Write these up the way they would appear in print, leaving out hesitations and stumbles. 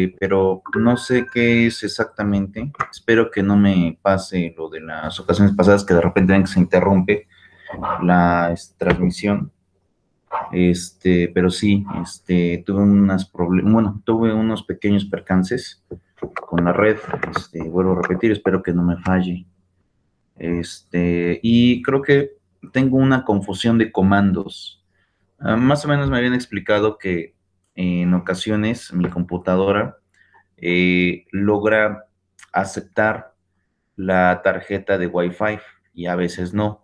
pero no sé qué es exactamente. Espero que no me pase lo de las ocasiones pasadas que de repente ven que se interrumpe la transmisión. Pero sí, tuve unos pequeños percances con la red. Vuelvo a repetir, espero que no me falle. Y creo que tengo una confusión de comandos. Más o menos me habían explicado que en ocasiones mi computadora logra aceptar la tarjeta de Wi-Fi y a veces no.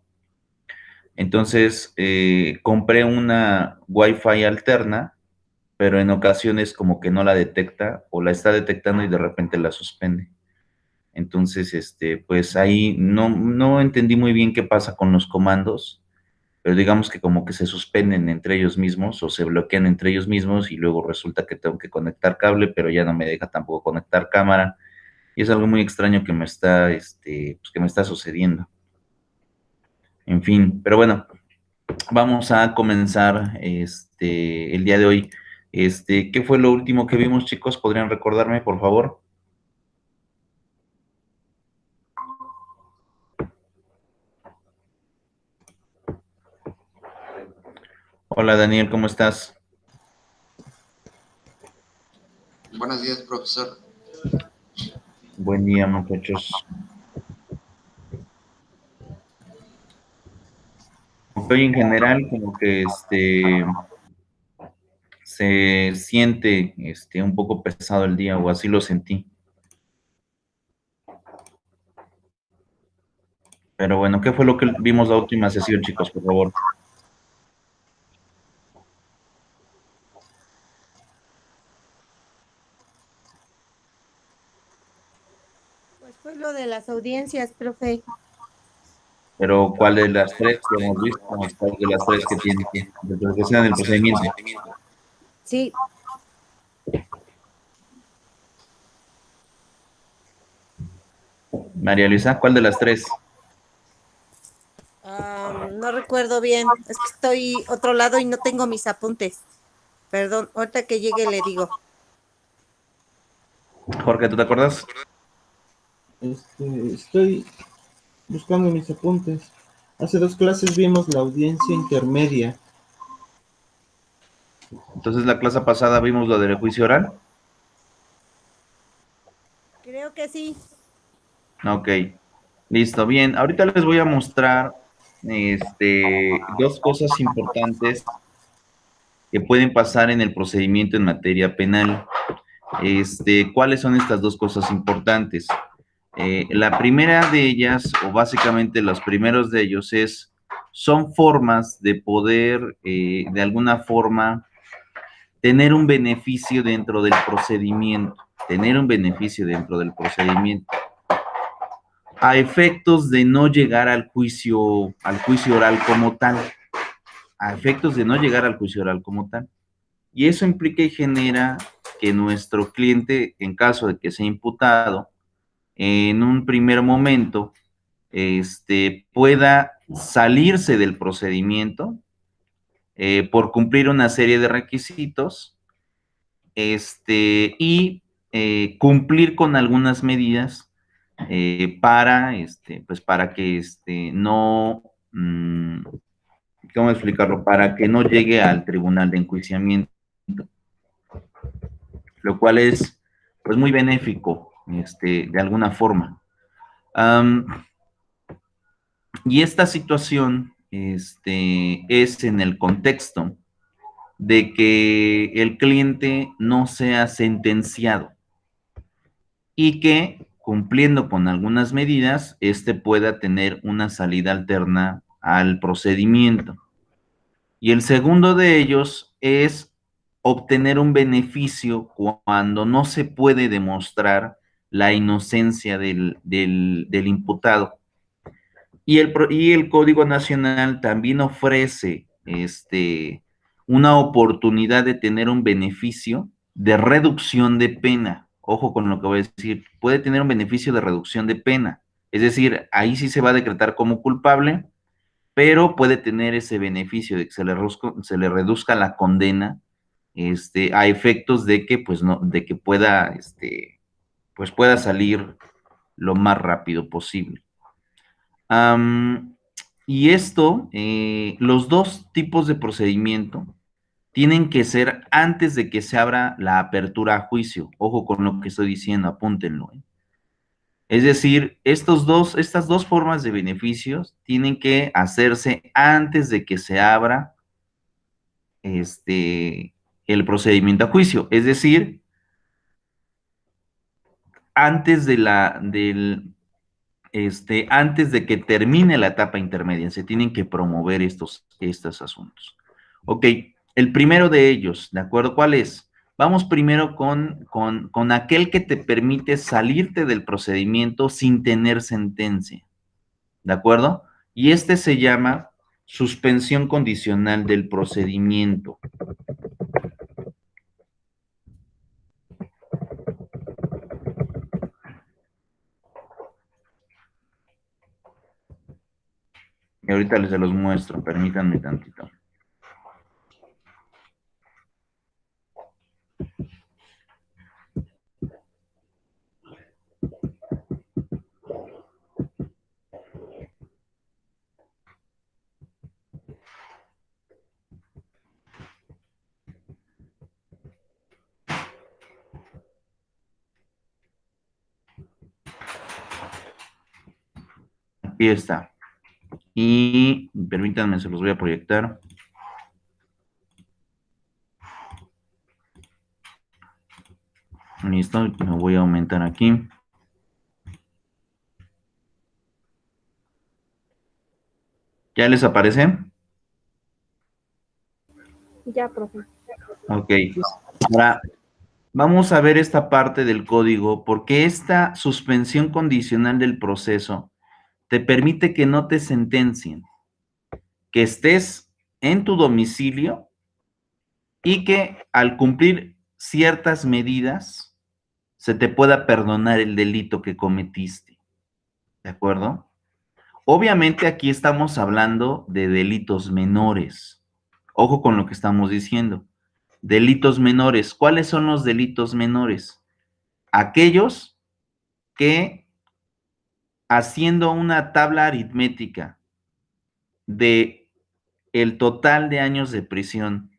Entonces, compré una Wi-Fi alterna, pero en ocasiones como que no la detecta o la está detectando y de repente la suspende. Entonces, pues ahí no entendí muy bien qué pasa con los comandos, pero digamos que como que se suspenden entre ellos mismos o se bloquean entre ellos mismos y luego resulta que tengo que conectar cable, pero ya no me deja tampoco conectar cámara. Y es algo muy extraño que me está, pues que me está sucediendo. En fin, pero bueno, vamos a comenzar el día de hoy. ¿Qué fue lo último que vimos, chicos? ¿Podrían recordarme, por favor? Hola, Daniel, ¿cómo estás? Buenos días, profesor. Buen día, muchachos. Hoy en general como que se siente un poco pesado el día, o así lo sentí. Pero bueno, ¿qué fue lo que vimos la última sesión, chicos, por favor? Pues fue lo de las audiencias, profe. Pero ¿cuál de las tres que hemos visto? ¿Cuál de las tres que tiene que sean el procedimiento? Sí, María Luisa, ¿cuál de las tres? no recuerdo bien. Es que estoy otro lado y no tengo mis apuntes. Perdón, ahorita que llegue le digo. Jorge, ¿tú te acuerdas? Estoy buscando mis apuntes. Hace 2 clases vimos la audiencia intermedia. Entonces la clase pasada vimos lo del juicio oral. Creo que sí. Ok, listo, bien. Ahorita les voy a mostrar dos cosas importantes que pueden pasar en el procedimiento en materia penal. ¿Cuáles son estas dos cosas importantes? La primera de ellas, o básicamente los primeros de ellos, son formas de poder, de alguna forma, tener un beneficio dentro del procedimiento, tener un beneficio dentro del procedimiento, a efectos de no llegar al juicio oral como tal, a efectos de no llegar al juicio oral como tal. Y eso implica y genera que nuestro cliente, en caso de que sea imputado, en un primer momento, pueda salirse del procedimiento por cumplir una serie de requisitos y cumplir con algunas medidas pues para que no, ¿cómo explicarlo? Para que no llegue al tribunal de enjuiciamiento, lo cual es pues muy benéfico de alguna forma. Y esta situación es en el contexto de que el cliente no sea sentenciado y que, cumpliendo con algunas medidas, pueda tener una salida alterna al procedimiento. Y el segundo de ellos es obtener un beneficio cuando no se puede demostrar la inocencia del imputado. Y el Código Nacional también ofrece una oportunidad de tener un beneficio de reducción de pena. Ojo con lo que voy a decir, puede tener un beneficio de reducción de pena. Es decir, ahí sí se va a decretar como culpable, pero puede tener ese beneficio de que se le reduzca la condena a efectos de que, pues, no, de que pueda, pues pueda salir lo más rápido posible. Y esto, los dos tipos de procedimiento tienen que ser antes de que se abra la apertura a juicio. Ojo con lo que estoy diciendo, apúntenlo. Es decir, estas dos formas de beneficios tienen que hacerse antes de que se abra el procedimiento a juicio. Es decir, antes antes de que termine la etapa intermedia, se tienen que promover estos asuntos. Ok, el primero de ellos, ¿de acuerdo? ¿Cuál es? Vamos primero con aquel que te permite salirte del procedimiento sin tener sentencia, ¿de acuerdo? Y este se llama suspensión condicional del procedimiento. Y ahorita les se los muestro, permítanme tantito. Aquí está. Y permítanme, se los voy a proyectar. Listo, me voy a aumentar aquí. ¿Ya les aparece? Ya, profe. Ok. Ahora, vamos a ver esta parte del código, porque esta suspensión condicional del proceso te permite que no te sentencien, que estés en tu domicilio y que al cumplir ciertas medidas se te pueda perdonar el delito que cometiste. ¿De acuerdo? Obviamente aquí estamos hablando de delitos menores. Ojo con lo que estamos diciendo. Delitos menores. ¿Cuáles son los delitos menores? Aquellos que, haciendo una tabla aritmética de el total de años de prisión,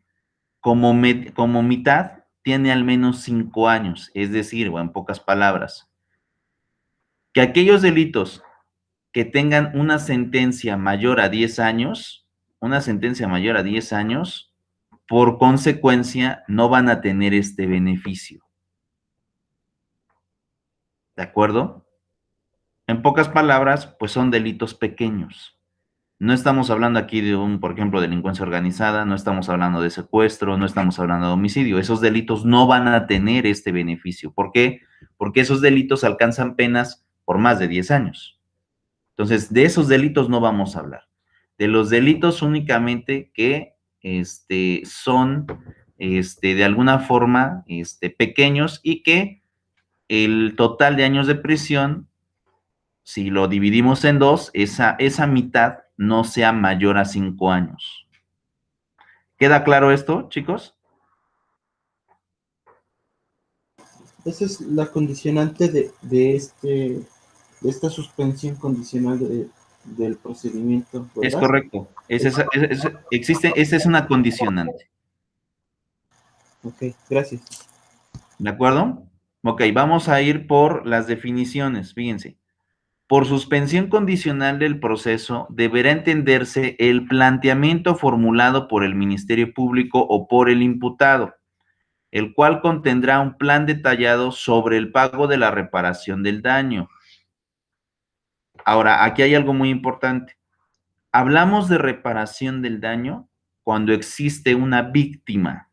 como mitad, tiene al menos 5 años. Es decir, o en pocas palabras, que aquellos delitos que tengan una sentencia mayor a 10 años, por consecuencia, no van a tener este beneficio. ¿De acuerdo? En pocas palabras, pues son delitos pequeños. No estamos hablando aquí de por ejemplo, delincuencia organizada, no estamos hablando de secuestro, no estamos hablando de homicidio. Esos delitos no van a tener este beneficio. ¿Por qué? Porque esos delitos alcanzan penas por más de 10 años. Entonces, de esos delitos no vamos a hablar. De los delitos únicamente que son de alguna forma pequeños y que el total de años de prisión, si lo dividimos en dos, esa mitad no sea mayor a 5 años. ¿Queda claro esto, chicos? Esa es la condicionante de esta suspensión condicional del procedimiento, ¿verdad? Es correcto. Esa es una condicionante. Ok, gracias. ¿De acuerdo? Ok, vamos a ir por las definiciones. Fíjense. Por suspensión condicional del proceso, deberá entenderse el planteamiento formulado por el Ministerio Público o por el imputado, el cual contendrá un plan detallado sobre el pago de la reparación del daño. Ahora, aquí hay algo muy importante. Hablamos de reparación del daño cuando existe una víctima,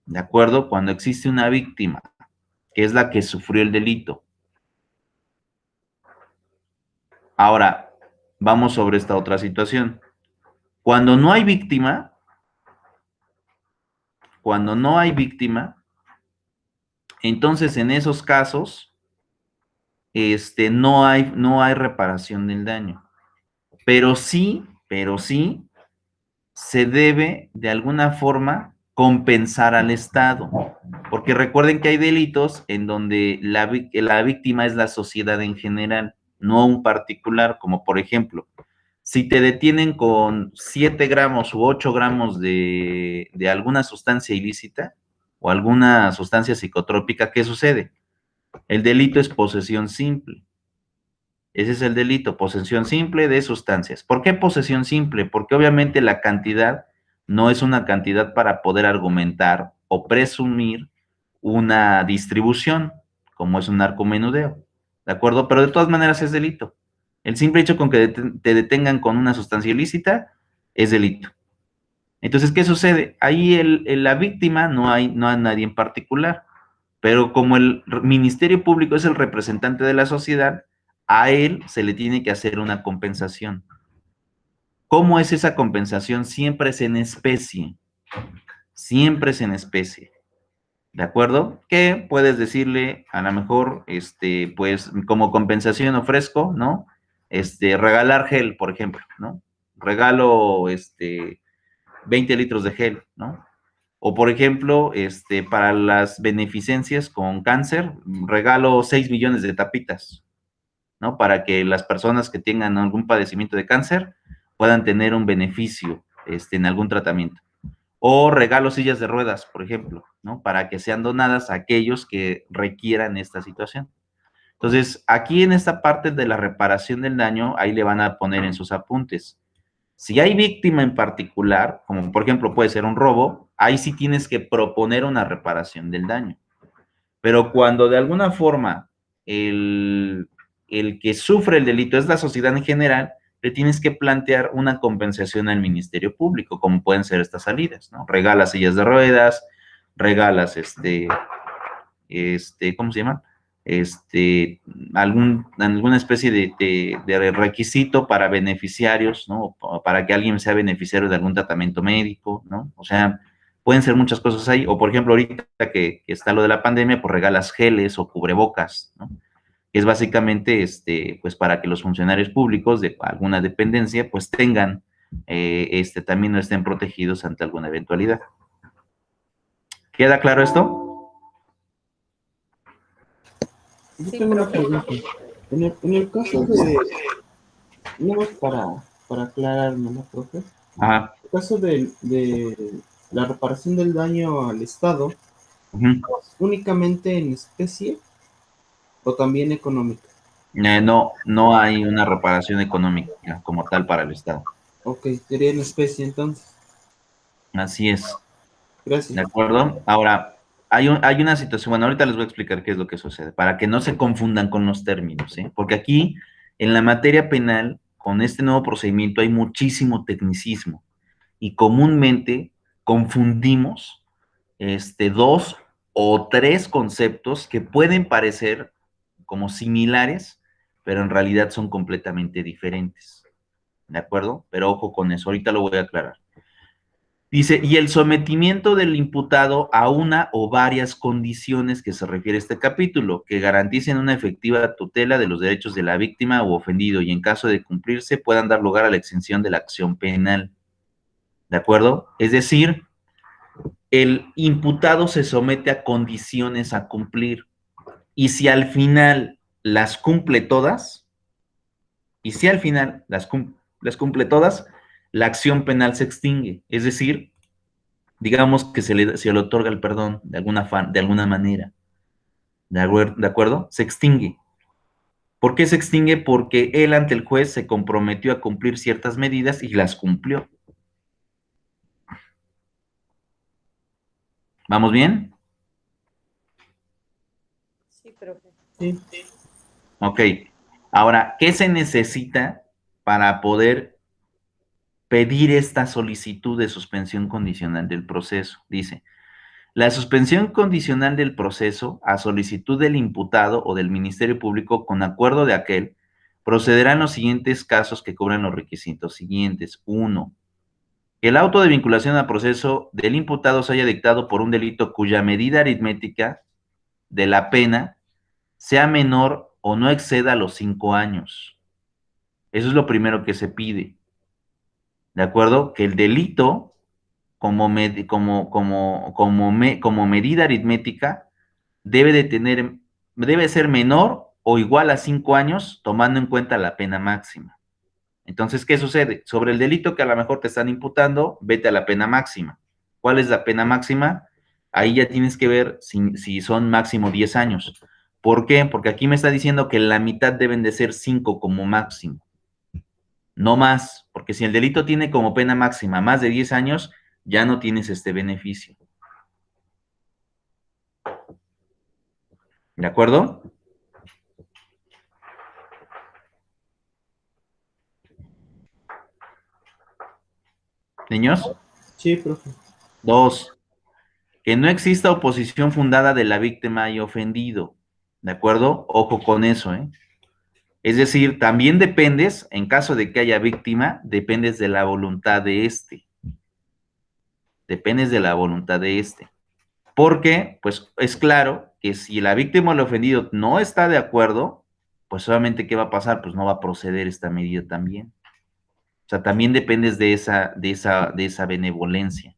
¿de acuerdo? Cuando existe una víctima, que es la que sufrió el delito. Ahora, vamos sobre esta otra situación. Cuando no hay víctima, entonces en esos casos, no hay reparación del daño. Pero sí, se debe de alguna forma compensar al Estado. Porque recuerden que hay delitos en donde la víctima es la sociedad en general, no un particular, como por ejemplo, si te detienen con 7 gramos u 8 gramos de alguna sustancia ilícita o alguna sustancia psicotrópica, ¿qué sucede? El delito es posesión simple. Ese es el delito, posesión simple de sustancias. ¿Por qué posesión simple? Porque obviamente la cantidad no es una cantidad para poder argumentar o presumir una distribución, como es un narcomenudeo, ¿de acuerdo? Pero de todas maneras es delito. El simple hecho con que te detengan con una sustancia ilícita es delito. Entonces, ¿qué sucede? Ahí la víctima no hay nadie en particular, pero como el Ministerio Público es el representante de la sociedad, a él se le tiene que hacer una compensación. ¿Cómo es esa compensación? Siempre es en especie. Siempre es en especie. ¿De acuerdo? Que puedes decirle, a lo mejor, pues, como compensación ofrezco, ¿no? Regalar gel, por ejemplo, ¿no? Regalo, 20 litros de gel, ¿no? O, por ejemplo, para las beneficencias con cáncer, regalo 6 millones de tapitas, ¿no? Para que las personas que tengan algún padecimiento de cáncer puedan tener un beneficio, en algún tratamiento. O regalo sillas de ruedas, por ejemplo, ¿no? Para que sean donadas a aquellos que requieran esta situación. Entonces, aquí en esta parte de la reparación del daño, ahí le van a poner en sus apuntes. Si hay víctima en particular, como por ejemplo puede ser un robo, ahí sí tienes que proponer una reparación del daño. Pero cuando de alguna forma el que sufre el delito es la sociedad en general, le tienes que plantear una compensación al Ministerio Público, como pueden ser estas salidas, ¿no? Regalas sillas de ruedas, regalas ¿cómo se llama? Alguna especie de requisito para beneficiarios, ¿no? O para que alguien sea beneficiario de algún tratamiento médico, ¿no? O sea, pueden ser muchas cosas ahí. O, por ejemplo, ahorita que está lo de la pandemia, pues regalas geles o cubrebocas, ¿no? Que es básicamente, pues para que los funcionarios públicos de alguna dependencia, pues tengan, también no estén protegidos ante alguna eventualidad. ¿Queda claro esto? Yo Sí, tengo una profe. pregunta. En el caso de, no más para aclararme, ¿no, profe? Ajá. En el caso de la reparación del daño al Estado, Uh-huh. ¿únicamente en especie o también económica? No hay una reparación económica como tal para el Estado. Ok, sería en especie entonces. Así es, ¿de Gracias. acuerdo? Ahora, hay una situación, bueno, ahorita les voy a explicar qué es lo que sucede, para que no se confundan con los términos, ¿sí? Porque aquí, en la materia penal, con este nuevo procedimiento, hay muchísimo tecnicismo y comúnmente confundimos, 2 o 3 conceptos que pueden parecer como similares, pero en realidad son completamente diferentes. ¿De acuerdo? Pero ojo con eso, ahorita lo voy a aclarar. Dice, y el sometimiento del imputado a una o varias condiciones que se refiere a este capítulo, que garanticen una efectiva tutela de los derechos de la víctima o ofendido y en caso de cumplirse puedan dar lugar a la extinción de la acción penal. ¿De acuerdo? Es decir, el imputado se somete a condiciones a cumplir y si al final las cumple todas, las cumple todas, la acción penal se extingue. Es decir, digamos que se le otorga el perdón de alguna manera. ¿De acuerdo? Se extingue. ¿Por qué se extingue? Porque él ante el juez se comprometió a cumplir ciertas medidas y las cumplió. ¿Vamos bien? Sí, profe. Sí. Ok. Ahora, ¿qué se necesita para poder pedir esta solicitud de suspensión condicional del proceso? Dice, la suspensión condicional del proceso a solicitud del imputado o del Ministerio Público con acuerdo de aquel procederán los siguientes casos que cubren los requisitos siguientes. 1. Que el auto de vinculación al proceso del imputado se haya dictado por un delito cuya medida aritmética de la pena sea menor o no exceda los 5 años. Eso es lo primero que se pide. ¿De acuerdo? Que el delito como medida aritmética debe ser menor o igual a 5 años, tomando en cuenta la pena máxima. Entonces, ¿qué sucede? Sobre el delito que a lo mejor te están imputando, vete a la pena máxima. ¿Cuál es la pena máxima? Ahí ya tienes que ver si son máximo 10 años. ¿Por qué? Porque aquí me está diciendo que la mitad deben de ser 5 como máximo. No más, porque si el delito tiene como pena máxima más de 10 años, ya no tienes este beneficio. ¿De acuerdo? Niños. Sí, profe. 2. Que no exista oposición fundada de la víctima y ofendido. ¿De acuerdo? Ojo con eso, ¿eh? Es decir, también dependes, en caso de que haya víctima, dependes de la voluntad de éste. Dependes de la voluntad de éste. Porque, pues, es claro que si la víctima o el ofendido no está de acuerdo, pues solamente ¿qué va a pasar? Pues no va a proceder esta medida también. O sea, también dependes de esa benevolencia.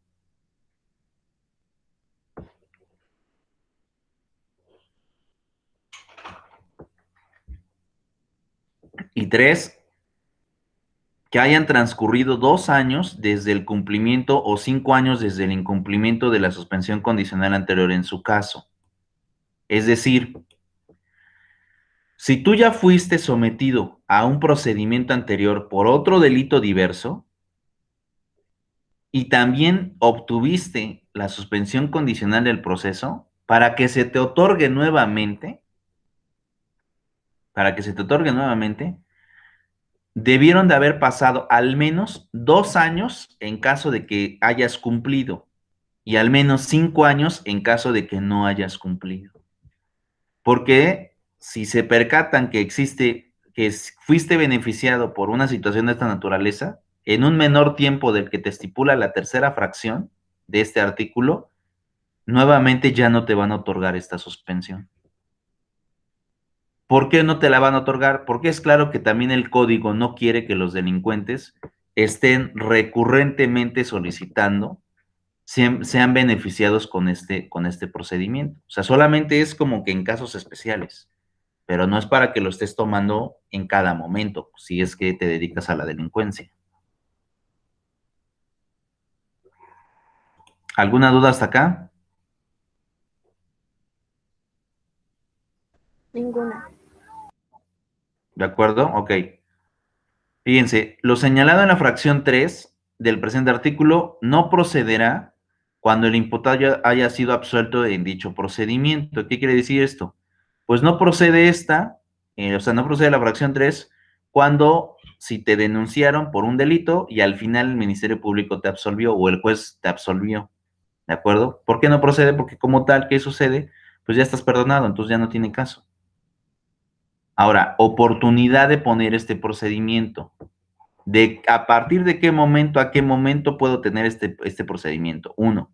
Y 3, que hayan transcurrido 2 años desde el cumplimiento o 5 años desde el incumplimiento de la suspensión condicional anterior en su caso. Es decir, si tú ya fuiste sometido a un procedimiento anterior por otro delito diverso y también obtuviste la suspensión condicional del proceso, para que se te otorgue nuevamente, debieron de haber pasado al menos 2 años en caso de que hayas cumplido y al menos 5 años en caso de que no hayas cumplido. Porque si se percatan que fuiste beneficiado por una situación de esta naturaleza, en un menor tiempo del que te estipula la tercera fracción de este artículo, nuevamente ya no te van a otorgar esta suspensión. ¿Por qué no te la van a otorgar? Porque es claro que también el código no quiere que los delincuentes estén recurrentemente solicitando, sean beneficiados con este procedimiento. O sea, solamente es como que en casos especiales, pero no es para que lo estés tomando en cada momento, si es que te dedicas a la delincuencia. ¿Alguna duda hasta acá? Ninguna. ¿De acuerdo? Ok. Fíjense, lo señalado en la fracción 3 del presente artículo no procederá cuando el imputado haya sido absuelto en dicho procedimiento. ¿Qué quiere decir esto? Pues no procede no procede la fracción 3 cuando si te denunciaron por un delito y al final el Ministerio Público te absolvió o el juez te absolvió. ¿De acuerdo? ¿Por qué no procede? Porque como tal, ¿qué sucede? Pues ya estás perdonado, entonces ya no tiene caso. Ahora, oportunidad de poner este procedimiento. ¿A partir de qué momento a qué momento puedo tener este procedimiento? 1.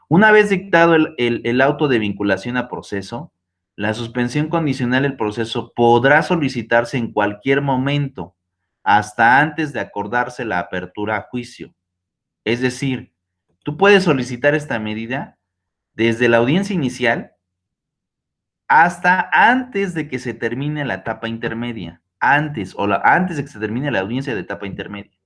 Una vez dictado el auto de vinculación a proceso, la suspensión condicional del proceso podrá solicitarse en cualquier momento, hasta antes de acordarse la apertura a juicio. Es decir, tú puedes solicitar esta medida desde la audiencia inicial hasta antes de que se termine la etapa intermedia. Antes de que se termine la audiencia de etapa intermedia.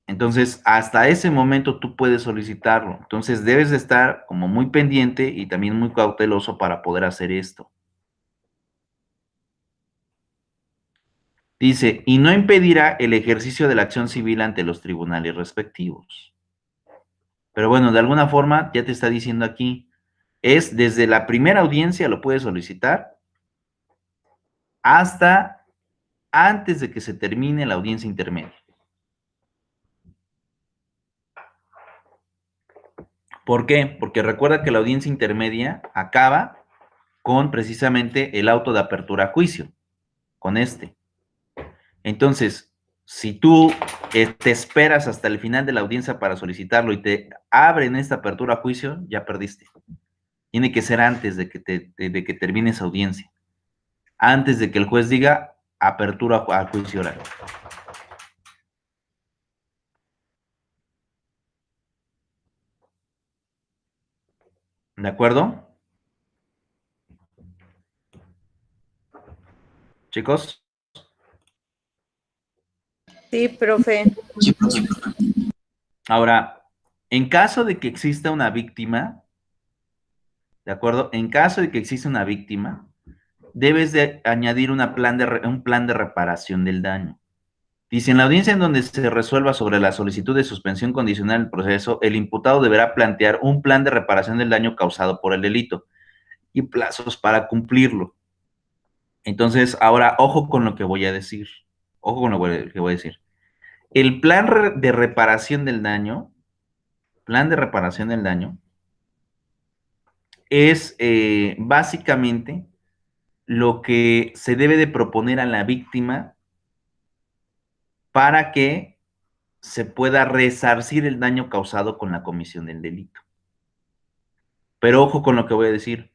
Entonces, hasta ese momento tú puedes solicitarlo. Entonces, debes de estar como muy pendiente y también muy cauteloso para poder hacer esto. Dice, y no impedirá el ejercicio de la acción civil ante los tribunales respectivos. Pero bueno, de alguna forma ya te está diciendo aquí, es desde la primera audiencia lo puedes solicitar hasta antes de que se termine la audiencia intermedia. ¿Por qué? Porque recuerda que la audiencia intermedia acaba con precisamente el auto de apertura a juicio, con este. Entonces, si tú te esperas hasta el final de la audiencia para solicitarlo y te abren esta apertura a juicio, ya perdiste. Tiene que ser antes de que termine esa audiencia. antes de que el juez diga apertura a juicio oral. ¿De acuerdo? Chicos. Sí, profe. Sí, profe. Ahora, en caso de que exista una víctima, ¿de acuerdo? En caso de que exista una víctima, debes de añadir un plan de reparación del daño. Dice, en la audiencia en donde se resuelva sobre la solicitud de suspensión condicional del proceso, el imputado deberá plantear un plan de reparación del daño causado por el delito y plazos para cumplirlo. Entonces, ahora, ojo con lo que voy a decir. Ojo con lo que voy a decir. El plan de reparación del daño, es básicamente lo que se debe de proponer a la víctima para que se pueda resarcir el daño causado con la comisión del delito. Pero ojo con lo que voy a decir.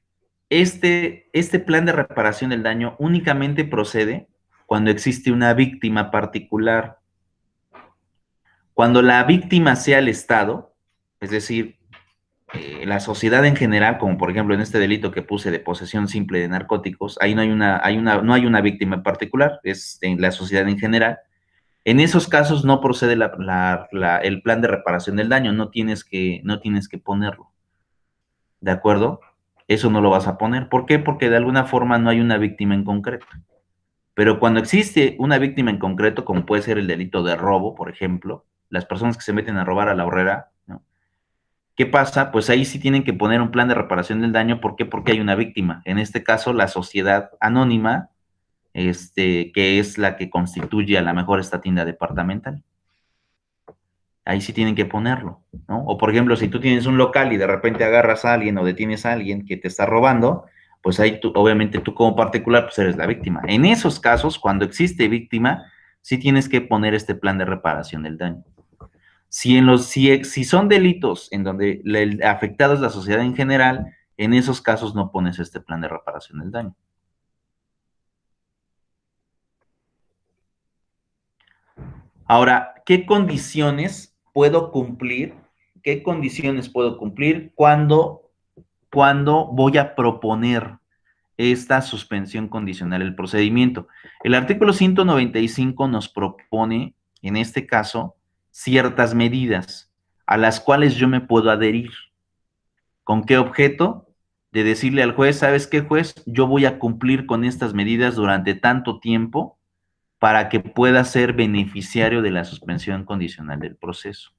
Este plan de reparación del daño únicamente procede cuando existe una víctima particular. Cuando la víctima sea el Estado, es decir, la sociedad en general, como por ejemplo en este delito que puse de posesión simple de narcóticos, ahí no hay una víctima en particular, es en la sociedad en general. En esos casos no procede el plan de reparación del daño, no tienes que ponerlo. ¿De acuerdo? Eso no lo vas a poner. ¿Por qué? Porque de alguna forma no hay una víctima en concreto. Pero cuando existe una víctima en concreto, como puede ser el delito de robo, por ejemplo, las personas que se meten a robar a la horrera, ¿no? ¿Qué pasa? Pues ahí sí tienen que poner un plan de reparación del daño. ¿Por qué? Porque hay una víctima. En este caso, la sociedad anónima, que es la que constituye a la mejor esta tienda departamental. Ahí sí tienen que ponerlo, ¿no? O por ejemplo, si tú tienes un local y de repente agarras a alguien o detienes a alguien que te está robando, pues ahí tú, obviamente tú como particular, pues eres la víctima. En esos casos, cuando existe víctima, sí tienes que poner este plan de reparación del daño. Si son delitos en donde el afectado es la sociedad en general, en esos casos no pones este plan de reparación del daño. Ahora, ¿qué condiciones puedo cumplir? ¿Qué condiciones puedo cumplir cuando voy a proponer esta suspensión condicional del procedimiento? El artículo 195 nos propone, en este caso, ciertas medidas a las cuales yo me puedo adherir. ¿Con qué objeto? De decirle al juez, ¿sabes qué, juez? Yo voy a cumplir con estas medidas durante tanto tiempo para que pueda ser beneficiario de la suspensión condicional del proceso.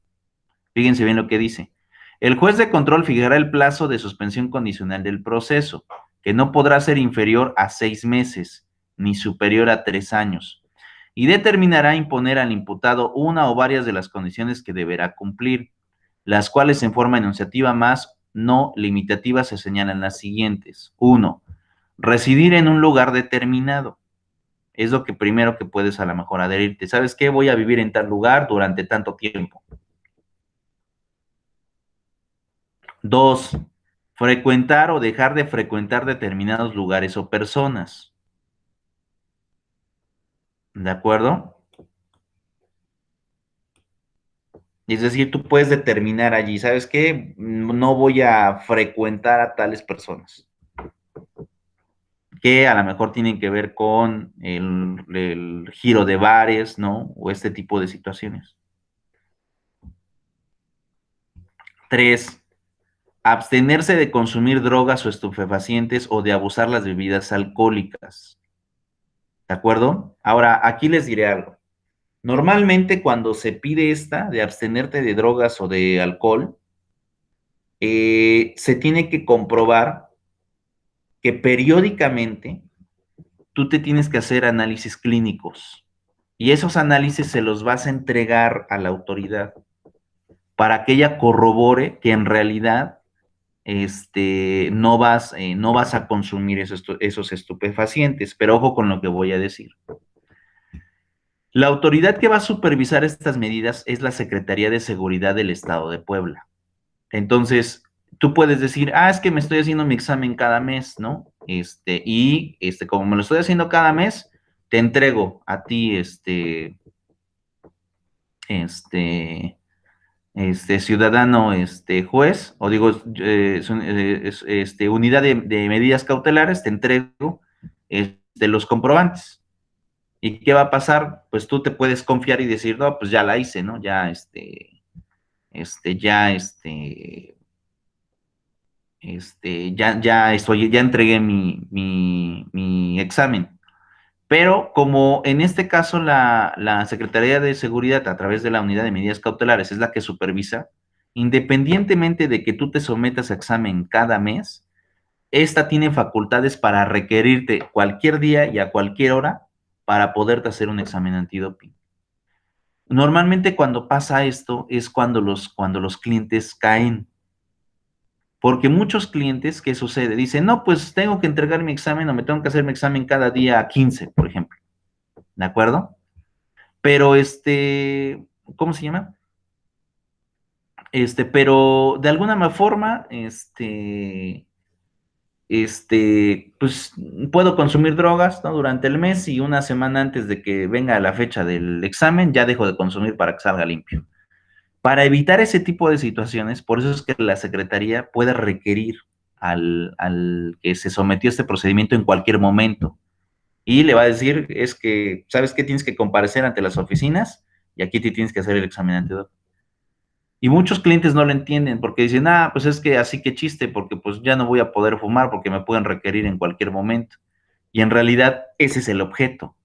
Fíjense bien lo que dice. El juez de control fijará el plazo de suspensión condicional del proceso, que no podrá ser inferior a 6 meses, ni superior a 3 años, y determinará imponer al imputado una o varias de las condiciones que deberá cumplir, las cuales en forma enunciativa más no limitativa se señalan las siguientes. 1. Residir en un lugar determinado. Es lo que primero que puedes a lo mejor adherirte. ¿Sabes qué? Voy a vivir en tal lugar durante tanto tiempo. 2. Frecuentar o dejar de frecuentar determinados lugares o personas. ¿De acuerdo? Es decir, tú puedes determinar allí, ¿sabes qué? No voy a frecuentar a tales personas, que a lo mejor tienen que ver con el giro de bares, ¿no? O este tipo de situaciones. 3. Abstenerse de consumir drogas o estupefacientes o de abusar las bebidas alcohólicas. ¿De acuerdo? Ahora, aquí les diré algo. Normalmente cuando se pide esta de abstenerte de drogas o de alcohol, se tiene que comprobar que periódicamente tú te tienes que hacer análisis clínicos y esos análisis se los vas a entregar a la autoridad para que ella corrobore que en realidad no vas a consumir esos estupefacientes, pero ojo con lo que voy a decir. La autoridad que va a supervisar estas medidas es la Secretaría de Seguridad del Estado de Puebla. Entonces, tú puedes decir, es que me estoy haciendo mi examen cada mes, ¿no? como me lo estoy haciendo cada mes, te entrego a ti, ciudadano, juez, o digo, unidad de medidas cautelares, te entrego, los comprobantes. ¿Y qué va a pasar? Pues tú te puedes confiar y decir, no, pues ya la hice, ¿no? Ya, ya entregué mi examen. Pero como en este caso la Secretaría de Seguridad, a través de la Unidad de Medidas Cautelares, es la que supervisa, independientemente de que tú te sometas a examen cada mes, esta tiene facultades para requerirte cualquier día y a cualquier hora para poderte hacer un examen antidoping. Normalmente cuando pasa esto es cuando los clientes caen. Porque muchos clientes, ¿qué sucede? Dicen, no, pues tengo que entregar mi examen o me tengo que hacer mi examen cada día 15, por ejemplo. ¿De acuerdo? Pero ¿cómo se llama? Pero de alguna forma, pues puedo consumir drogas, ¿no? Durante el mes y una semana antes de que venga la fecha del examen, ya dejo de consumir para que salga limpio. Para evitar ese tipo de situaciones, por eso es que la Secretaría puede requerir al que se sometió a este procedimiento en cualquier momento. Y le va a decir, es que, ¿sabes qué? Tienes que comparecer ante las oficinas y aquí te tienes que hacer el examen antidoping. Y muchos clientes no lo entienden porque dicen, pues es que así que chiste, porque pues ya no voy a poder fumar porque me pueden requerir en cualquier momento. Y en realidad ese es el objeto,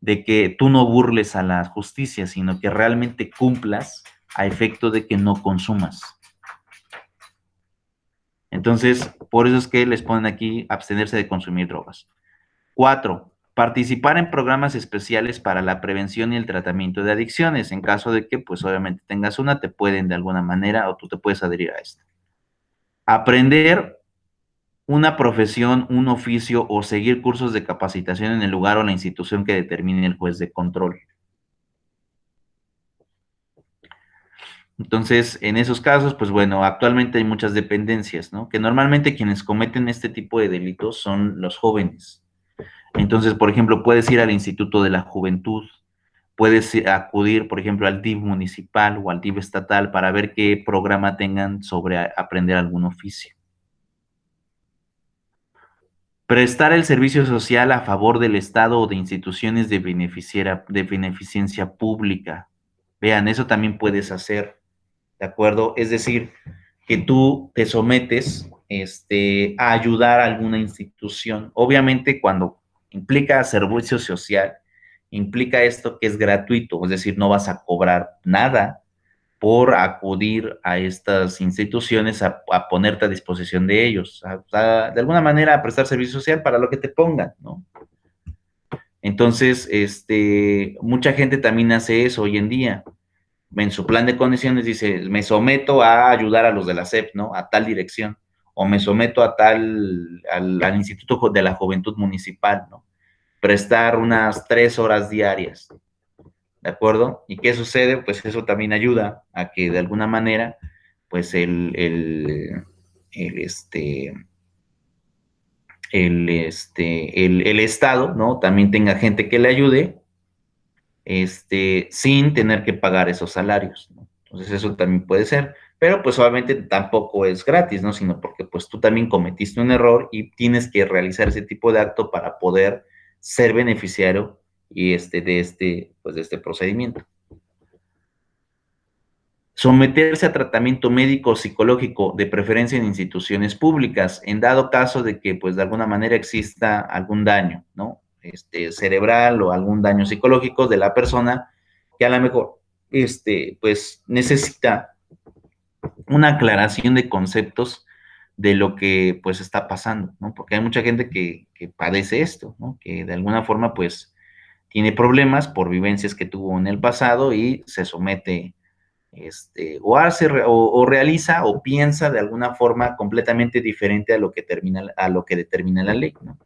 de que tú no burles a la justicia, sino que realmente cumplas a efecto de que no consumas. Entonces, por eso es que les ponen aquí abstenerse de consumir drogas. 4. Participar en programas especiales para la prevención y el tratamiento de adicciones. En caso de que, pues obviamente tengas una, te pueden de alguna manera o tú te puedes adherir a esto. Aprender una profesión, un oficio o seguir cursos de capacitación en el lugar o la institución que determine el juez de control. Entonces, en esos casos, pues bueno, actualmente hay muchas dependencias, ¿no? Que normalmente quienes cometen este tipo de delitos son los jóvenes. Entonces, por ejemplo, puedes ir al Instituto de la Juventud, puedes acudir, por ejemplo, al DIF municipal o al DIF estatal para ver qué programa tengan sobre aprender algún oficio. Prestar el servicio social a favor del Estado o de instituciones de beneficencia pública. Vean, eso también puedes hacer, ¿de acuerdo? Es decir, que tú te sometes a ayudar a alguna institución. Obviamente, cuando implica servicio social, implica esto que es gratuito, es decir, no vas a cobrar nada por acudir a estas instituciones a ponerte a disposición de ellos, de alguna manera a prestar servicio social para lo que te pongan, ¿no? Entonces, mucha gente también hace eso hoy en día. En su plan de condiciones dice, me someto a ayudar a los de la SEP, ¿no? A tal dirección, o me someto a al Instituto de la Juventud Municipal, ¿no? Prestar unas 3 horas diarias, ¿de acuerdo? ¿Y qué sucede? Pues eso también ayuda a que de alguna manera, pues el Estado, ¿no? También tenga gente que le ayude, sin tener que pagar esos salarios, ¿no? Entonces eso también puede ser, pero pues obviamente tampoco es gratis, ¿no? Sino porque pues tú también cometiste un error y tienes que realizar ese tipo de acto para poder ser beneficiario y de este procedimiento. Someterse a tratamiento médico o psicológico, de preferencia en instituciones públicas, en dado caso de que, pues, de alguna manera exista algún daño, ¿no? Cerebral o algún daño psicológico de la persona que a lo mejor, pues, necesita una aclaración de conceptos de lo que, pues, está pasando, ¿no? Porque hay mucha gente que padece esto, ¿no? Que de alguna forma, pues, tiene problemas por vivencias que tuvo en el pasado y se somete o hace o realiza o piensa de alguna forma completamente diferente a lo que determina la ley, ¿no?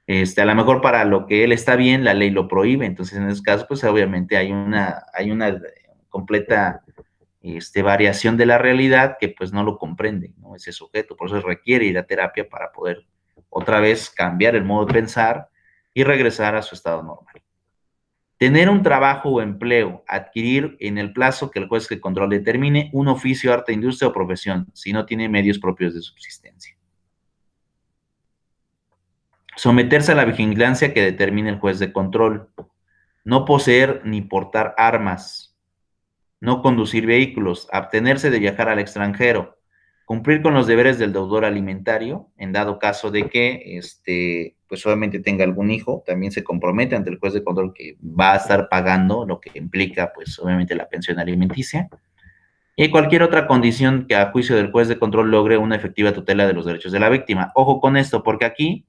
A lo mejor para lo que él está bien, la ley lo prohíbe, entonces en ese caso, pues obviamente hay una completa variación de la realidad que pues no lo comprende, ¿no? Ese sujeto, por eso requiere ir a terapia para poder otra vez cambiar el modo de pensar y regresar a su estado normal. Tener un trabajo o empleo, adquirir en el plazo que el juez de control determine un oficio, arte, industria o profesión, si no tiene medios propios de subsistencia. Someterse a la vigilancia que determine el juez de control. No poseer ni portar armas. No conducir vehículos. Abstenerse de viajar al extranjero. Cumplir con los deberes del deudor alimentario, en dado caso de que, pues obviamente tenga algún hijo, también se compromete ante el juez de control que va a estar pagando, lo que implica, pues obviamente la pensión alimenticia, y cualquier otra condición que a juicio del juez de control logre una efectiva tutela de los derechos de la víctima. Ojo con esto, porque aquí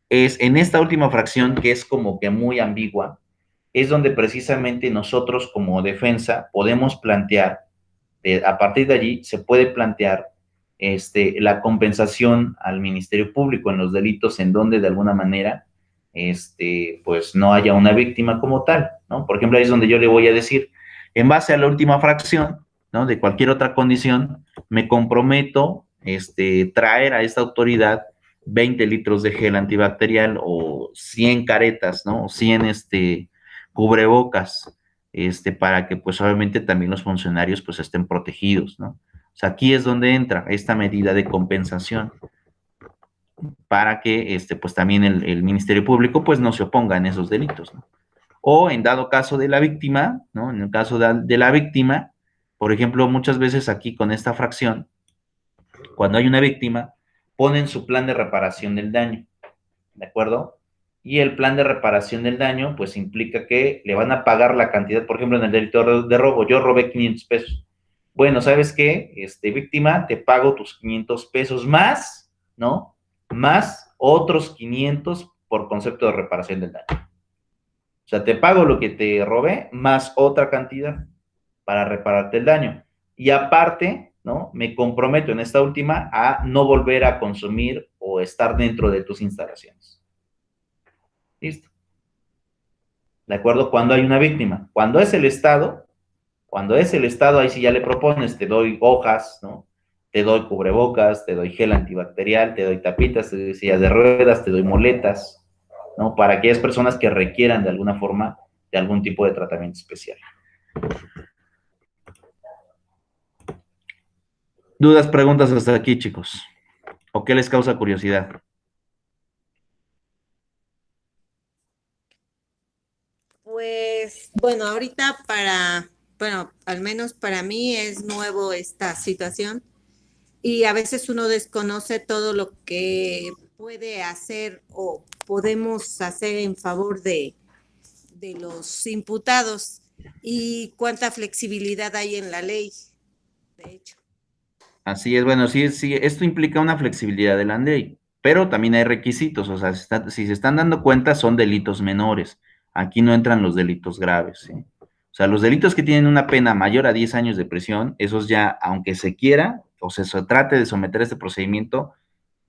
es en esta última fracción, que es como que muy ambigua, es donde precisamente nosotros como defensa podemos plantear, a partir de allí se puede plantear la compensación al Ministerio Público en los delitos en donde de alguna manera pues no haya una víctima como tal, ¿no? Por ejemplo, ahí es donde yo le voy a decir, en base a la última fracción, ¿no? De cualquier otra condición, me comprometo traer a esta autoridad 20 litros de gel antibacterial o 100 caretas, ¿no? O 100 cubrebocas, para que pues obviamente también los funcionarios pues estén protegidos, ¿no? O sea, aquí es donde entra esta medida de compensación para que pues también el Ministerio Público pues no se oponga en esos delitos, ¿no? O en dado caso de la víctima, ¿no? En el caso de la víctima, por ejemplo, muchas veces aquí con esta fracción, cuando hay una víctima, ponen su plan de reparación del daño, ¿de acuerdo? Y el plan de reparación del daño, pues implica que le van a pagar la cantidad, por ejemplo, en el delito de robo, yo robé 500 pesos. Bueno, ¿sabes qué? Víctima, te pago tus 500 pesos más, ¿no? Más otros 500 por concepto de reparación del daño. O sea, te pago lo que te robé más otra cantidad para repararte el daño. Y aparte, ¿no? Me comprometo en esta última a no volver a consumir o estar dentro de tus instalaciones. Listo. ¿De acuerdo? Cuando hay una víctima. Cuando es el Estado, ahí sí ya le propones, te doy hojas, ¿no? Te doy cubrebocas, te doy gel antibacterial, te doy tapitas, te doy sillas de ruedas, te doy muletas, ¿no? Para aquellas personas que requieran de alguna forma de algún tipo de tratamiento especial. ¿Dudas, preguntas hasta aquí, chicos? ¿O qué les causa curiosidad? Pues, bueno, ahorita bueno, al menos para mí es nuevo esta situación y a veces uno desconoce todo lo que puede hacer o podemos hacer en favor de los imputados y cuánta flexibilidad hay en la ley, de hecho. Así es, bueno, sí, esto implica una flexibilidad de la ley, pero también hay requisitos, o sea, si se están dando cuenta, son delitos menores. Aquí no entran los delitos graves, ¿sí? O sea, los delitos que tienen una pena mayor a 10 años de prisión, esos ya, aunque se quiera o se trate de someter a este procedimiento,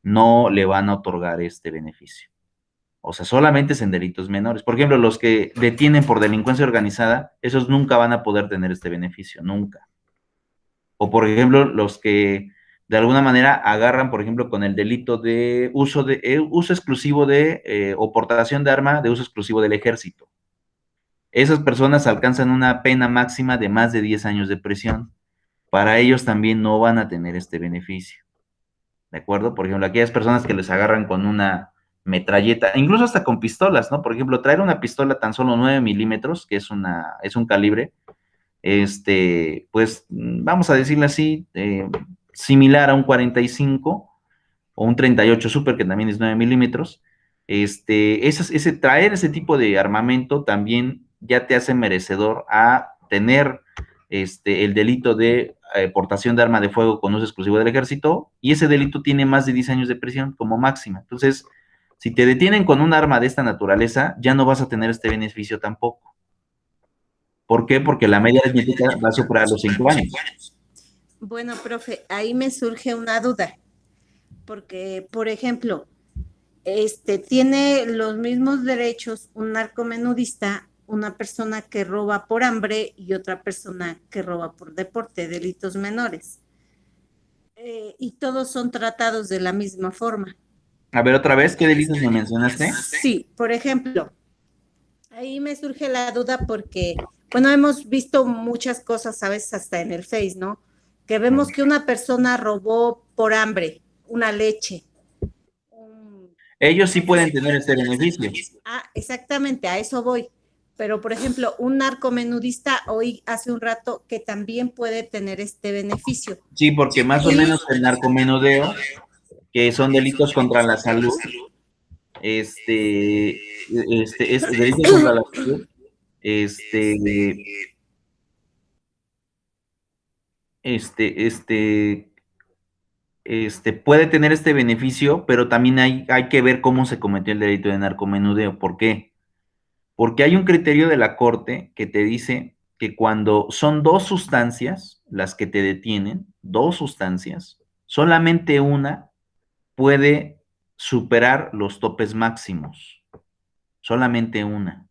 no le van a otorgar este beneficio. O sea, solamente es en delitos menores. Por ejemplo, los que detienen por delincuencia organizada, esos nunca van a poder tener este beneficio, nunca. O, por ejemplo, los que de alguna manera agarran, por ejemplo, con el delito de uso exclusivo o portación de arma de uso exclusivo del ejército. Esas personas alcanzan una pena máxima de más de 10 años de prisión. Para ellos también no van a tener este beneficio. ¿De acuerdo? Por ejemplo, aquellas personas que les agarran con una metralleta, incluso hasta con pistolas, ¿no? Por ejemplo, traer una pistola tan solo 9 milímetros, que es un calibre, pues vamos a decirle así, similar a un 45 o un 38 Super, que también es 9 milímetros, traer ese tipo de armamento también ya te hace merecedor a tener el delito de portación de arma de fuego con uso exclusivo del ejército, y ese delito tiene más de 10 años de prisión como máxima. Entonces, si te detienen con un arma de esta naturaleza, ya no vas a tener este beneficio tampoco. ¿Por qué? Porque la media aritmética va a superar los 5 años. Bueno, profe, ahí me surge una duda, porque, por ejemplo, tiene los mismos derechos un narcomenudista, una persona que roba por hambre y otra persona que roba por deporte, delitos menores. Y todos son tratados de la misma forma. A ver, otra vez, ¿qué delitos me mencionaste? Sí, por ejemplo, ahí me surge la duda porque, bueno, hemos visto muchas cosas, a veces hasta en el Face, ¿no? Que vemos que una persona robó por hambre una leche. Ellos sí pueden tener este beneficio. Ah, exactamente, a eso voy. Pero, por ejemplo, un narcomenudista oí hace un rato que también puede tener este beneficio. Sí, porque más o menos el narcomenudeo, que son delitos contra la salud, es delitos contra la salud, este, este, este, puede tener este beneficio, pero también hay que ver cómo se cometió el delito de narcomenudeo. ¿Por qué? Porque hay un criterio de la Corte que te dice que cuando son dos sustancias las que te detienen, dos sustancias, solamente una puede superar los topes máximos. Solamente una.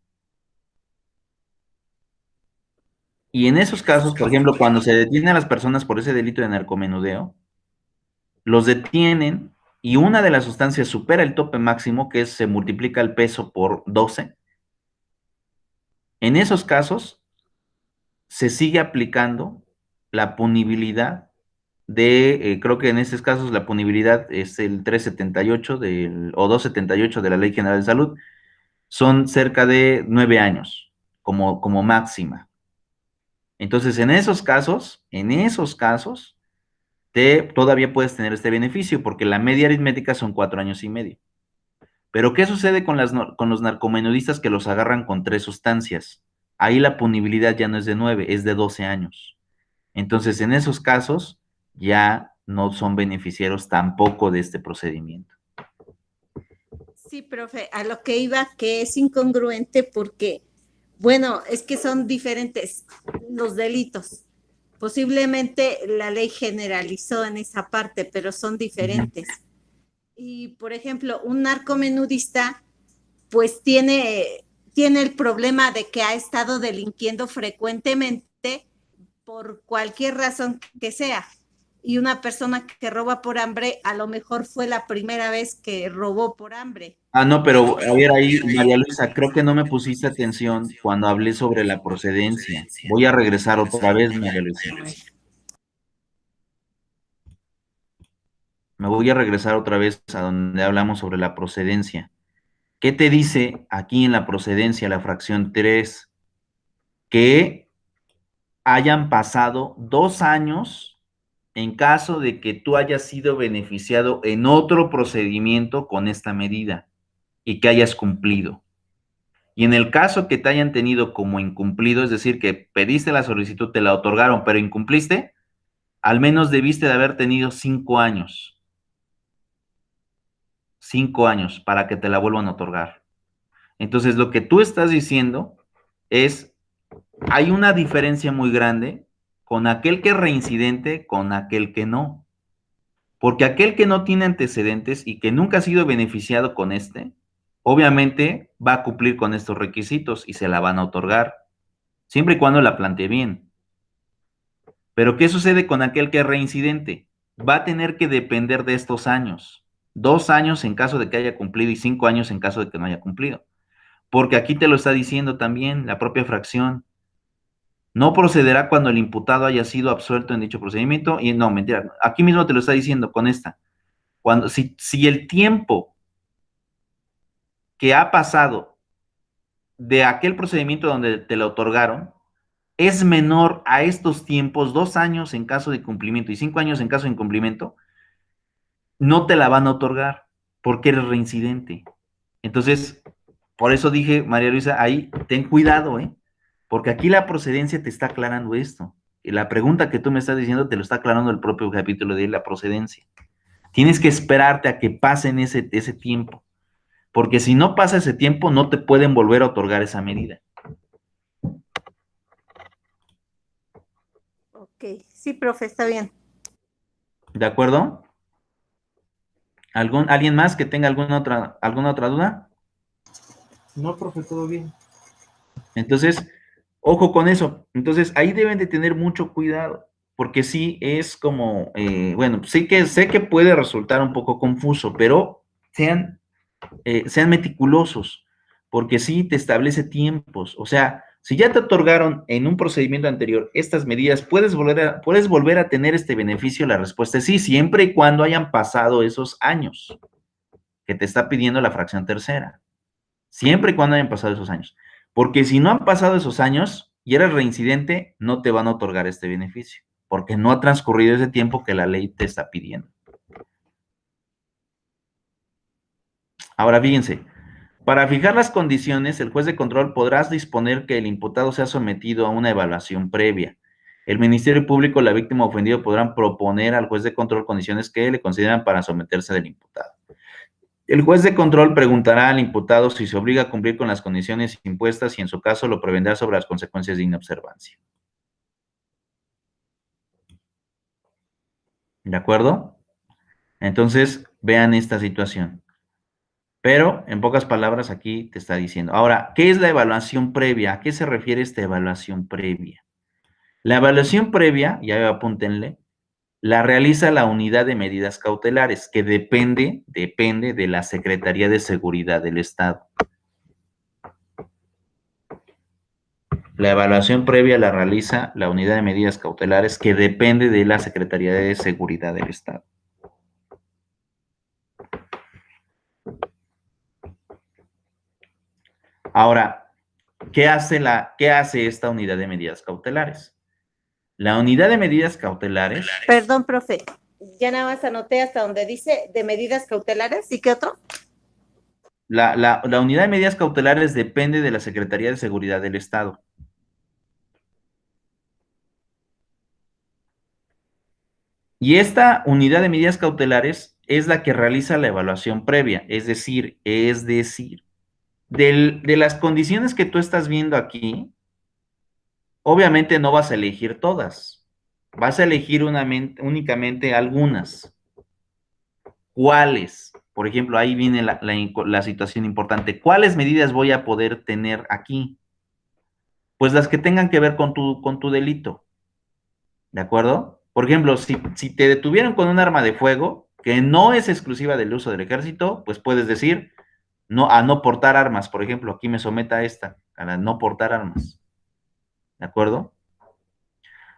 Y en esos casos, por ejemplo, cuando se detiene a las personas por ese delito de narcomenudeo, los detienen y una de las sustancias supera el tope máximo, que es, se multiplica el peso por 12. En esos casos, se sigue aplicando la punibilidad creo que en estos casos la punibilidad es el 378 o 278 de la Ley General de Salud, son cerca de 9 años como máxima. Entonces, en esos casos, todavía puedes tener este beneficio, porque la media aritmética son 4 años y medio. Pero, ¿qué sucede con los narcomenudistas que los agarran con 3 sustancias? Ahí la punibilidad ya no es de 9, es de 12 años. Entonces, en esos casos, ya no son beneficiarios tampoco de este procedimiento. Sí, profe, a lo que iba, que es incongruente porque, bueno, es que son diferentes los delitos. Posiblemente la ley generalizó en esa parte, pero son diferentes. Y, por ejemplo, un narcomenudista, pues tiene el problema de que ha estado delinquiendo frecuentemente por cualquier razón que sea. Y una persona que roba por hambre, a lo mejor fue la primera vez que robó por hambre. Ah, no, pero a ver ahí, María Luisa, creo que no me pusiste atención cuando hablé sobre la procedencia. Voy a regresar otra vez, María Luisa. Me voy a regresar otra vez a donde hablamos sobre la procedencia. ¿Qué te dice aquí en la procedencia, la fracción 3? Que hayan pasado 2 años en caso de que tú hayas sido beneficiado en otro procedimiento con esta medida y que hayas cumplido. Y en el caso que te hayan tenido como incumplido, es decir, que pediste la solicitud, te la otorgaron, pero incumpliste, al menos debiste de haber tenido 5 años. 5 años para que te la vuelvan a otorgar. Entonces, lo que tú estás diciendo es, hay una diferencia muy grande con aquel que es reincidente, con aquel que no. Porque aquel que no tiene antecedentes y que nunca ha sido beneficiado con obviamente va a cumplir con estos requisitos y se la van a otorgar, siempre y cuando la plantee bien. Pero, ¿qué sucede con aquel que es reincidente? Va a tener que depender de estos años. 2 años en caso de que haya cumplido y 5 años en caso de que no haya cumplido. Porque aquí te lo está diciendo también la propia fracción. No procederá cuando el imputado haya sido absuelto en dicho procedimiento. Y no, mentira. Aquí mismo te lo está diciendo con esta. Si el tiempo que ha pasado de aquel procedimiento donde te lo otorgaron es menor a estos tiempos, 2 años en caso de cumplimiento y 5 años en caso de incumplimiento, no te la van a otorgar porque eres reincidente. Entonces, por eso dije, María Luisa, ahí ten cuidado, porque aquí la procedencia te está aclarando esto. Y la pregunta que tú me estás diciendo te lo está aclarando el propio capítulo de la procedencia. Tienes que esperarte a que pasen ese tiempo, porque si no pasa ese tiempo, no te pueden volver a otorgar esa medida. Ok, sí, profe, está bien. ¿De acuerdo? ¿Alguien más que tenga alguna otra duda? No, profe, todo bien. Entonces, ojo con eso. Entonces, ahí deben de tener mucho cuidado, porque sí es como, bueno, sí que sé que puede resultar un poco confuso, pero sean meticulosos, porque sí te establece tiempos. O sea, si ya te otorgaron en un procedimiento anterior estas medidas, ¿puedes volver a tener este beneficio? La respuesta es sí, siempre y cuando hayan pasado esos años que te está pidiendo la fracción tercera. Siempre y cuando hayan pasado esos años. Porque si no han pasado esos años y eres reincidente, no te van a otorgar este beneficio, porque no ha transcurrido ese tiempo que la ley te está pidiendo. Ahora, fíjense, para fijar las condiciones, el juez de control podrá disponer que el imputado sea sometido a una evaluación previa. El Ministerio Público y la víctima ofendida podrán proponer al juez de control condiciones que le consideran para someterse del imputado. El juez de control preguntará al imputado si se obliga a cumplir con las condiciones impuestas y en su caso lo prevendrá sobre las consecuencias de inobservancia. ¿De acuerdo? Entonces, vean esta situación. Pero, en pocas palabras, aquí te está diciendo. Ahora, ¿qué es la evaluación previa? ¿A qué se refiere esta evaluación previa? La evaluación previa, ya apúntenle, la realiza la unidad de medidas cautelares, que depende de la Secretaría de Seguridad del Estado. La evaluación previa la realiza la unidad de medidas cautelares, que depende de la Secretaría de Seguridad del Estado. Ahora, ¿qué hace esta unidad de medidas cautelares? La unidad de medidas cautelares. Perdón, profe. Ya nada más anoté hasta donde dice de medidas cautelares. ¿Y qué otro? La unidad de medidas cautelares depende de la Secretaría de Seguridad del Estado. Y esta unidad de medidas cautelares es la que realiza la evaluación previa, es decir, de las condiciones que tú estás viendo aquí, obviamente no vas a elegir todas, vas a elegir únicamente algunas. ¿Cuáles? Por ejemplo, ahí viene la situación importante. ¿Cuáles medidas voy a poder tener aquí? Pues las que tengan que ver con tu delito. ¿De acuerdo? Por ejemplo, si te detuvieron con un arma de fuego, que no es exclusiva del uso del ejército, pues puedes decir a no portar armas. Por ejemplo, aquí me someta a esta, a la no portar armas. ¿De acuerdo?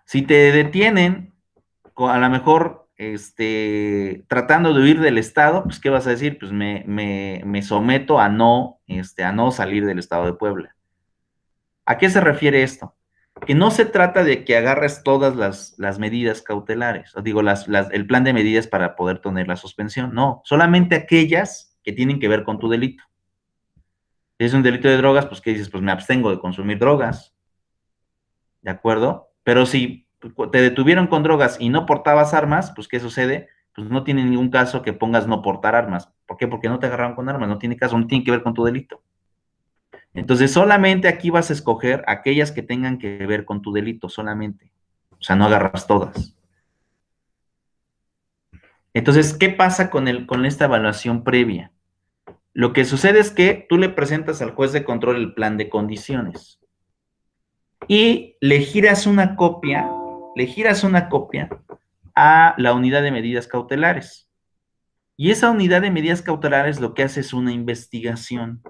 Si te detienen, a lo mejor tratando de huir del Estado, pues ¿qué vas a decir? Pues me someto a no salir del Estado de Puebla. ¿A qué se refiere esto? Que no se trata de que agarres todas las medidas cautelares, o digo, el plan de medidas para poder tener la suspensión, no, solamente aquellas que tienen que ver con tu delito. Si es un delito de drogas, pues ¿qué dices? Pues me abstengo de consumir drogas, ¿de acuerdo? Pero si te detuvieron con drogas y no portabas armas, pues ¿qué sucede? Pues no tiene ningún caso que pongas no portar armas. ¿Por qué? Porque no te agarraron con armas, no tiene caso, no tiene que ver con tu delito. Entonces, solamente aquí vas a escoger aquellas que tengan que ver con tu delito, solamente. O sea, no agarras todas. Entonces, ¿qué pasa con esta evaluación previa? Lo que sucede es que tú le presentas al juez de control el plan de condiciones y le giras una copia a la unidad de medidas cautelares. Y esa unidad de medidas cautelares lo que hace es una investigación.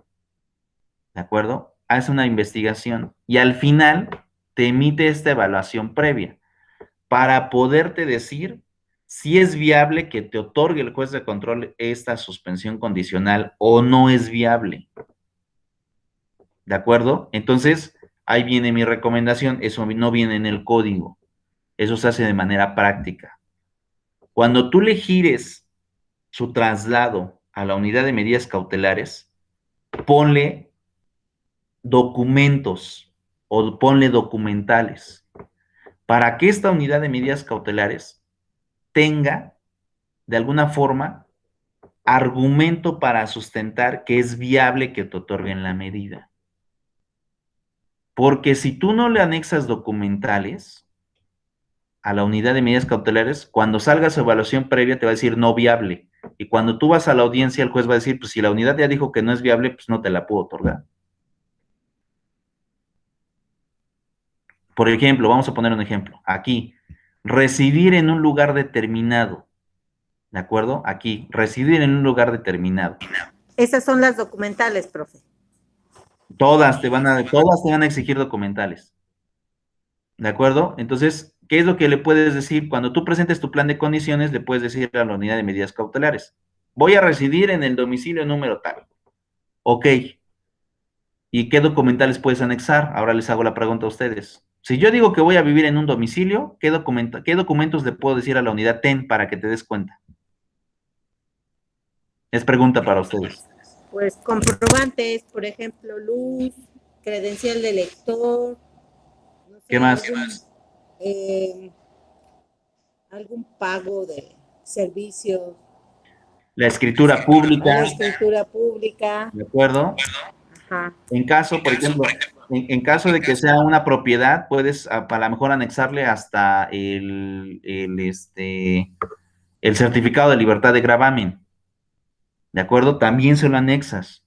¿De acuerdo? Hace una investigación y al final te emite esta evaluación previa para poderte decir si es viable que te otorgue el juez de control esta suspensión condicional o no es viable. ¿De acuerdo? Entonces, ahí viene mi recomendación, eso no viene en el código, eso se hace de manera práctica. Cuando tú le gires su traslado a la unidad de medidas cautelares, ponle documentos o ponle documentales para que esta unidad de medidas cautelares tenga, de alguna forma, argumento para sustentar que es viable que te otorguen la medida. Porque si tú no le anexas documentales a la unidad de medidas cautelares, cuando salga su evaluación previa te va a decir no viable. Y cuando tú vas a la audiencia, el juez va a decir, pues si la unidad ya dijo que no es viable, pues no te la puedo otorgar. Por ejemplo, vamos a poner un ejemplo. Aquí, residir en un lugar determinado. ¿de acuerdo? Aquí, residir en un lugar determinado. Esas son las documentales, profe. Todas te van a exigir documentales, ¿de acuerdo? Entonces, ¿qué es lo que le puedes decir? Cuando tú presentes tu plan de condiciones, le puedes decir a la unidad de medidas cautelares, voy a residir en el domicilio número tal. Ok. ¿Y qué documentales puedes anexar? Ahora les hago la pregunta a ustedes. Si yo digo que voy a vivir en un domicilio, ¿qué documentos le puedo decir a la unidad TEN para que te des cuenta? Es pregunta para ustedes. Pues comprobantes, por ejemplo, luz, credencial de lector, no sé, ¿Qué más? eh, algún pago de servicios, La escritura la pública, escritura pública. ¿de acuerdo? Ajá. En caso, por ejemplo, en caso de que sea una propiedad, puedes a lo mejor anexarle hasta el certificado de libertad de gravamen, ¿de acuerdo? También se lo anexas.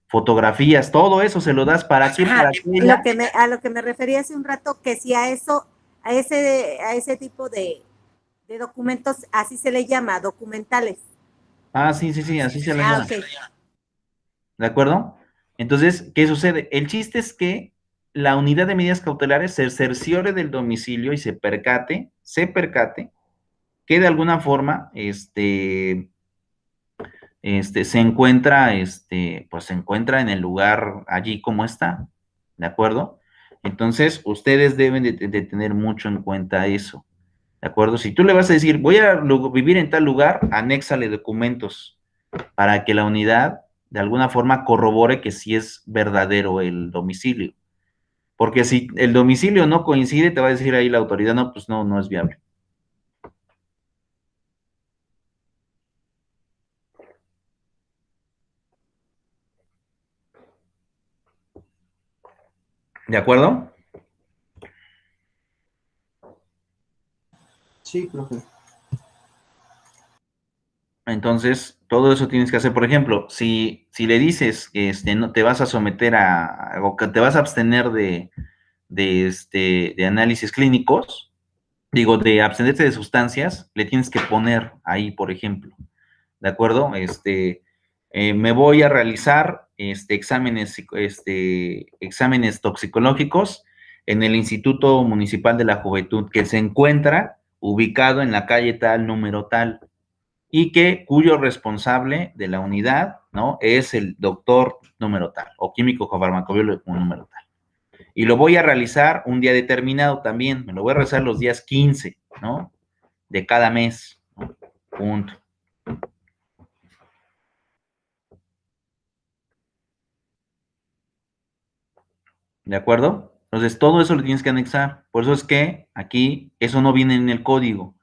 Fotografías, todo eso se lo das para qué, para que ella. A lo que me refería hace un rato, que si a eso, a ese tipo de documentos, así se le llama, documentales. Ah, sí, sí, sí, así se le Ah, llama. ok. ¿De acuerdo? Entonces, ¿qué sucede? El chiste es que la unidad de medidas cautelares se cerciore del domicilio y se percate que de alguna forma, pues se encuentra en el lugar allí como está, ¿de acuerdo? Entonces, ustedes deben de tener mucho en cuenta eso, ¿de acuerdo? Si tú le vas a decir, voy a vivir en tal lugar, anéxale documentos para que la unidad de alguna forma corrobore que sí es verdadero el domicilio. Porque si el domicilio no coincide, te va a decir ahí la autoridad, no, pues no, no es viable. ¿De acuerdo? Sí, profe. Entonces, todo eso tienes que hacer. Por ejemplo, si le dices que no te vas a someter o que te vas a abstener de análisis clínicos, digo, de abstenerte de sustancias, le tienes que poner ahí, por ejemplo, ¿de acuerdo? Me voy a realizar exámenes toxicológicos en el Instituto Municipal de la Juventud, que se encuentra ubicado en la calle tal, número tal, y cuyo responsable de la unidad, ¿no? Es el doctor número tal, o químico farmacobiólogo número tal. Y lo voy a realizar un día determinado también, me lo voy a realizar los días 15, ¿no? De cada mes, ¿no? Punto. ¿De acuerdo? Entonces, todo eso lo tienes que anexar. Por eso es que aquí eso no viene en el código,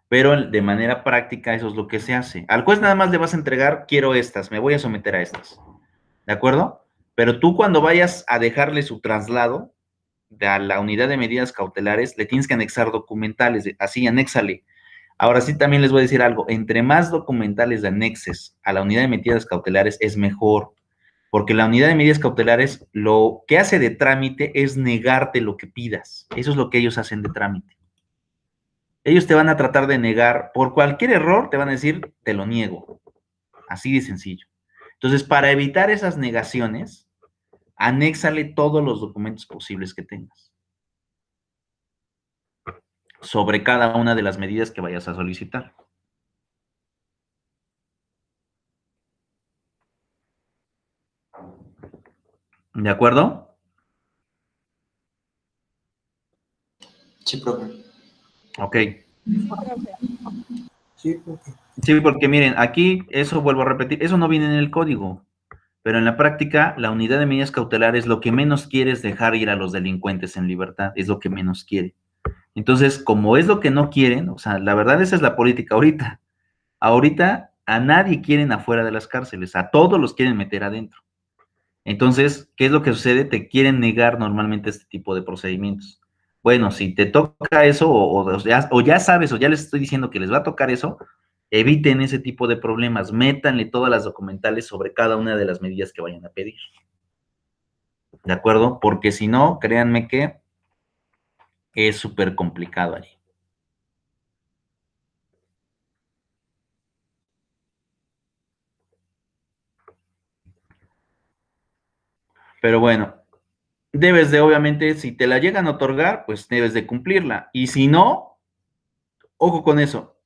pero de manera práctica eso es lo que se hace. Al juez nada más le vas a entregar, quiero estas, me voy a someter a estas. ¿De acuerdo? Pero tú cuando vayas a dejarle su traslado a la unidad de medidas cautelares, le tienes que anexar documentales, así, anéxale. Ahora sí también les voy a decir algo, entre más documentales de anexes a la unidad de medidas cautelares es mejor, porque la unidad de medidas cautelares lo que hace de trámite es negarte lo que pidas. Eso es lo que ellos hacen de trámite. Ellos te van a tratar de negar, por cualquier error te van a decir, te lo niego. Así de sencillo. Entonces, para evitar esas negaciones, anéxale todos los documentos posibles que tengas sobre cada una de las medidas que vayas a solicitar. ¿De acuerdo? Sí, profe. Ok. Sí, profe. Sí, porque miren, aquí eso vuelvo a repetir, eso no viene en el código, pero en la práctica la unidad de medidas cautelares lo que menos quiere es dejar ir a los delincuentes en libertad, es lo que menos quiere. Entonces, como es lo que no quieren, o sea, la verdad esa es la política ahorita. Ahorita a nadie quieren afuera de las cárceles, a todos los quieren meter adentro. Entonces, ¿qué es lo que sucede? Te quieren negar normalmente este tipo de procedimientos. Bueno, si te toca eso, o ya sabes, o ya les estoy diciendo que les va a tocar eso, eviten ese tipo de problemas, métanle todas las documentales sobre cada una de las medidas que vayan a pedir. ¿De acuerdo? Porque si no, créanme que es súper complicado ahí. Pero bueno, debes de, obviamente, si te la llegan a otorgar, pues debes de cumplirla. Y si no, ojo con eso,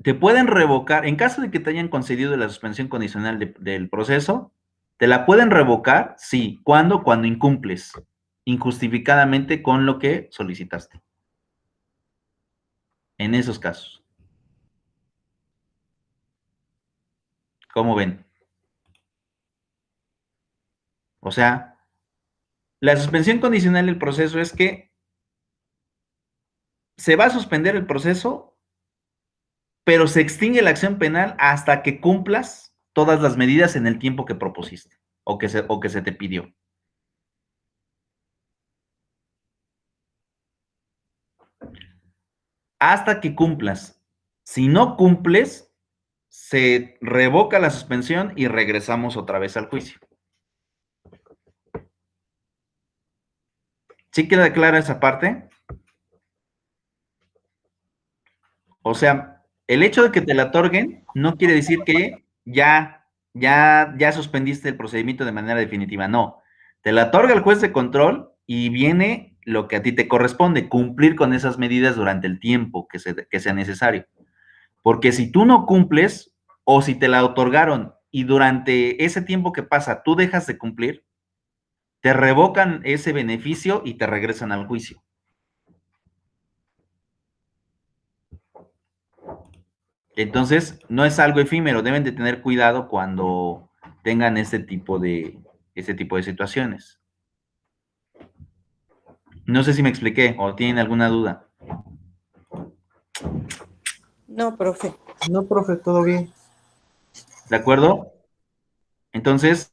te pueden revocar, en caso de que te hayan concedido la suspensión condicional del proceso, te la pueden revocar, sí. ¿Cuándo? Cuando incumples injustificadamente con lo que solicitaste. En esos casos. ¿Cómo ven? O sea, la suspensión condicional del proceso es que se va a suspender el proceso, pero se extingue la acción penal hasta que cumplas todas las medidas en el tiempo que propusiste o que se te pidió. Hasta que cumplas. Si no cumples, se revoca la suspensión y regresamos otra vez al juicio. ¿Sí queda clara esa parte? O sea, el hecho de que te la otorguen no quiere decir que ya suspendiste el procedimiento de manera definitiva. No, te la otorga el juez de control y viene lo que a ti te corresponde, cumplir con esas medidas durante el tiempo que sea necesario. Porque si tú no cumples o si te la otorgaron y durante ese tiempo que pasa tú dejas de cumplir, te revocan ese beneficio y te regresan al juicio. Entonces, no es algo efímero, deben de tener cuidado cuando tengan este tipo de situaciones. No sé si me expliqué o tienen alguna duda. No, profe. No, profe, todo bien. ¿De acuerdo? Entonces,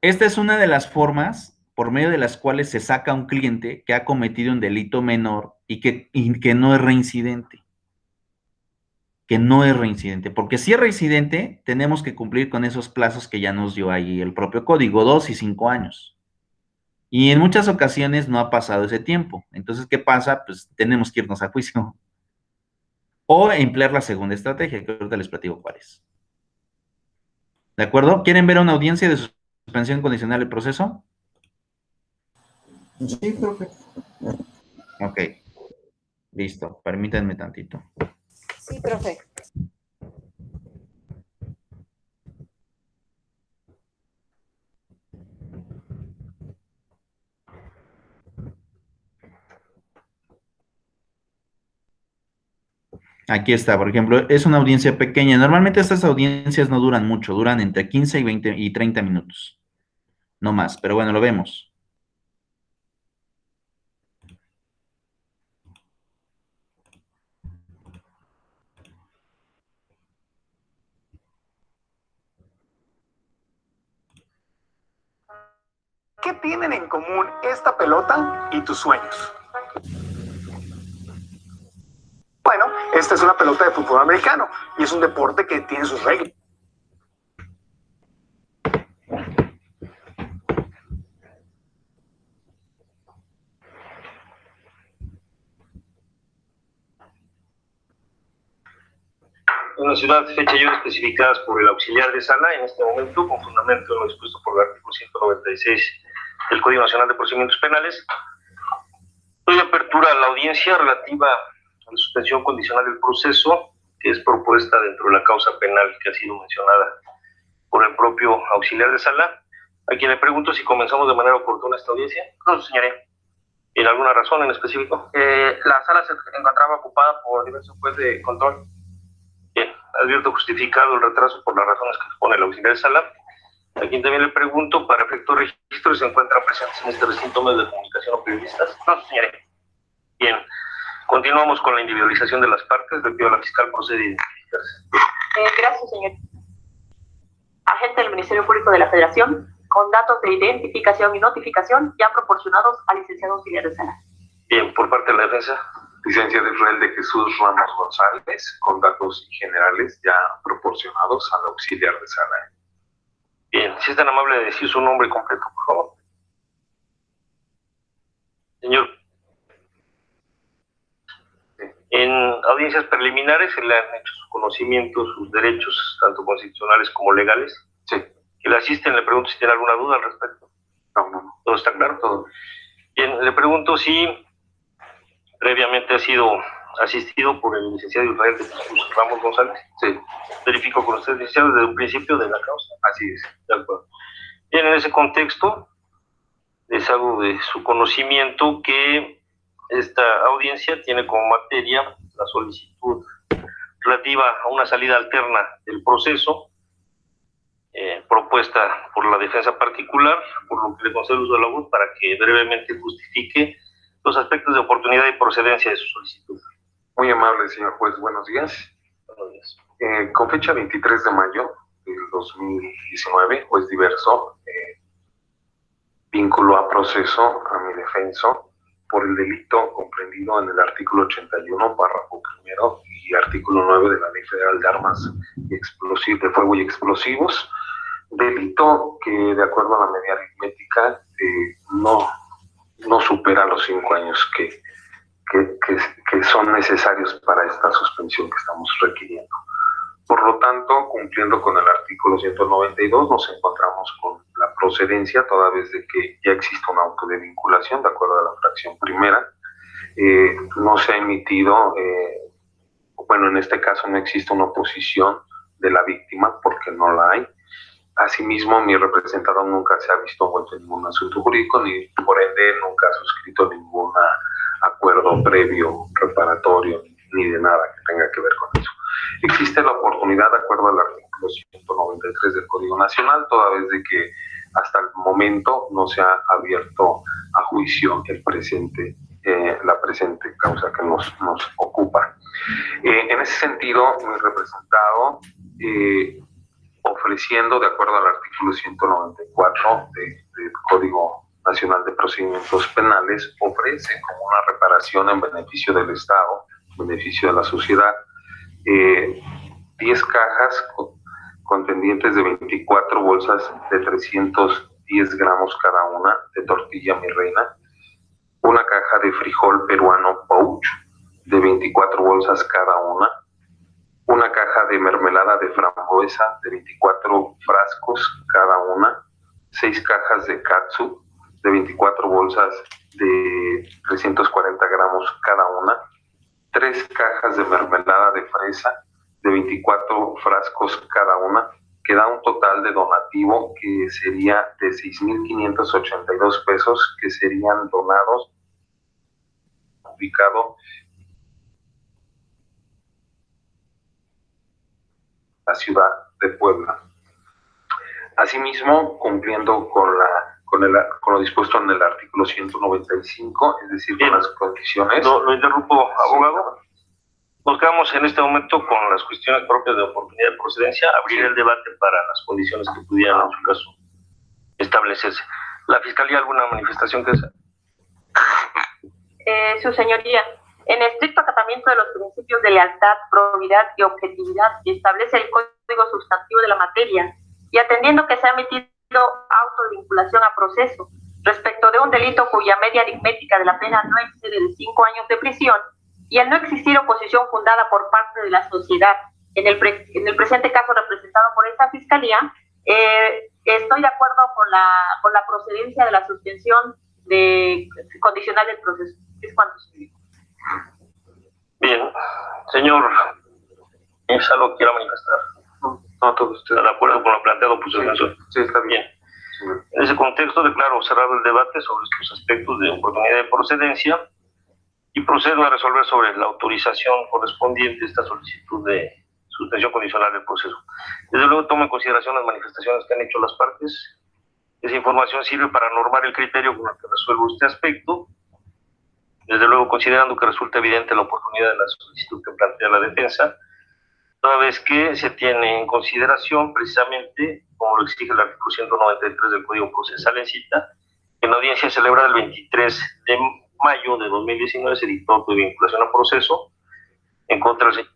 esta es una de las formas por medio de las cuales se saca a un cliente que ha cometido un delito menor y que no es reincidente. Que no es reincidente. Porque si es reincidente, tenemos que cumplir con esos plazos que ya nos dio ahí el propio código, 2 y 5 años. Y en muchas ocasiones no ha pasado ese tiempo. Entonces, ¿qué pasa? Pues tenemos que irnos a juicio. O emplear la segunda estrategia, que ahorita les platico cuál es. ¿De acuerdo? ¿Quieren ver una audiencia de suspensión condicional del proceso? Sí, profe. Ok. Listo. Permítanme tantito. Sí, profe. Aquí está, por ejemplo, es una audiencia pequeña. Normalmente estas audiencias no duran mucho, duran entre 15 y 20 y 30 minutos. No más, pero bueno, lo vemos. ¿Qué tienen en común esta pelota y tus sueños? Bueno, esta es una pelota de fútbol americano y es un deporte que tiene sus reglas. En la ciudad, fecha y hora especificadas por el auxiliar de sala, en este momento, con fundamento en lo dispuesto por el artículo 196 del Código Nacional de Procedimientos Penales, doy apertura a la audiencia relativa a la suspensión condicional del proceso, que es propuesta dentro de la causa penal que ha sido mencionada por el propio auxiliar de sala, a quien le pregunto si comenzamos de manera oportuna esta audiencia. No, señoría. ¿En alguna razón en específico? La sala se encontraba ocupada por diversos jueces de control. Bien, advierto justificado el retraso por las razones que expone el auxiliar de sala, a quien también le pregunto, para efecto de registro, ¿se encuentran presentes en este recinto medios de comunicación o periodistas? No, señoría. Bien, continuamos con la individualización de las partes. Le pido a la fiscal procede a identificarse. Gracias, señor. Agente del Ministerio Público de la Federación, con datos de identificación y notificación ya proporcionados al licenciado auxiliar de sala. Bien, por parte de la defensa. Licenciado Israel de Jesús Ramos González, con datos generales ya proporcionados al auxiliar de sala. Bien, si es tan amable de decir su nombre completo, por favor. Señor, en audiencias preliminares se le han hecho su conocimiento, sus derechos, tanto constitucionales como legales. Sí. Que le asisten, le pregunto si tiene alguna duda al respecto. No. ¿Todo está claro? Todo. Bien, le pregunto si previamente ha sido asistido por el licenciado Israel de Jesús Ramos González. Sí, Verifico con usted, licenciado, desde un principio de la causa. así es. De acuerdo. Bien, en ese contexto, es algo de su conocimiento que esta audiencia tiene como materia la solicitud relativa a una salida alterna del proceso, propuesta por la defensa particular, por lo que le concedo uso de la voz para que brevemente justifique los aspectos de oportunidad y procedencia de su solicitud. Muy amable, señor juez. Buenos días. Buenos días. Con fecha 23 de mayo del 2019, juez diverso vinculó a proceso a mi defenso por el delito comprendido en el artículo 81, párrafo primero y artículo 9 de la Ley Federal de Armas de Fuego y Explosivos, delito que, de acuerdo a la media aritmética, no supera los 5 años que son necesarios para esta suspensión que estamos requiriendo. Por lo tanto, cumpliendo con el artículo 192, nos encontramos con la procedencia, toda vez de que ya existe un auto de vinculación, de acuerdo a la fracción primera. No se ha emitido, bueno, en este caso no existe una oposición de la víctima, porque no la hay. Asimismo, mi representado nunca se ha visto envuelto en ningún asunto jurídico, ni por ende nunca ha suscrito ningún acuerdo previo, reparatorio, ni de nada que tenga que ver con eso. Existe la oportunidad, de acuerdo al artículo 193 del Código Nacional, toda vez de que hasta el momento no se ha abierto a juicio la presente causa que nos ocupa. En ese sentido, mi representado, ofreciendo, de acuerdo al artículo 194 del Código Nacional de Procedimientos Penales, ofrece como una reparación en beneficio del Estado, en beneficio de la sociedad, 10 cajas contendientes de 24 bolsas de 310 gramos cada una de tortilla mi reina, una caja de frijol peruano pouch de 24 bolsas cada una caja de mermelada de frambuesa de 24 frascos cada una, 6 cajas de katsu de 24 bolsas de 340 gramos cada una, 3 cajas de mermelada de fresa de 24 frascos cada una, que da un total de donativo que sería de 6,582 pesos, que serían donados, ubicado en la ciudad de Puebla. Asimismo, cumpliendo con lo dispuesto en el artículo 195, es decir, con las condiciones... Lo interrumpo, abogado. Nos quedamos en este momento con las cuestiones propias de oportunidad de procedencia, abrir el debate para las condiciones que pudieran, en su caso, establecerse. ¿La Fiscalía alguna manifestación que hacer? Su señoría, en estricto acatamiento de los principios de lealtad, probidad y objetividad que establece el Código Sustantivo de la materia, y atendiendo que se ha emitido auto de vinculación a proceso respecto de un delito cuya media aritmética de la pena no excede de 5 años de prisión, y al no existir oposición fundada por parte de la sociedad, en el presente caso representado por esta Fiscalía, estoy de acuerdo con la procedencia de la suspensión condicional del proceso. Es cuanto, señor. Bien, señor, ¿es algo que quiera manifestar? No, todo usted. ¿Está de acuerdo con lo planteado por su defensor? Sí, está bien. En ese contexto declaro cerrado el debate sobre estos aspectos de oportunidad de procedencia y procedo a resolver sobre la autorización correspondiente a esta solicitud de suspensión condicional del proceso. Desde luego tomo en consideración las manifestaciones que han hecho las partes. Esa información sirve para normar el criterio con el que resuelvo este aspecto. Desde luego, considerando que resulta evidente la oportunidad de la solicitud que plantea la defensa, toda vez que se tiene en consideración precisamente, como lo exige el artículo 193 del Código Procesal en cita, en la audiencia celebrada el 23 de mayo de 2019 se dictó auto de vinculación a proceso en contra del señor.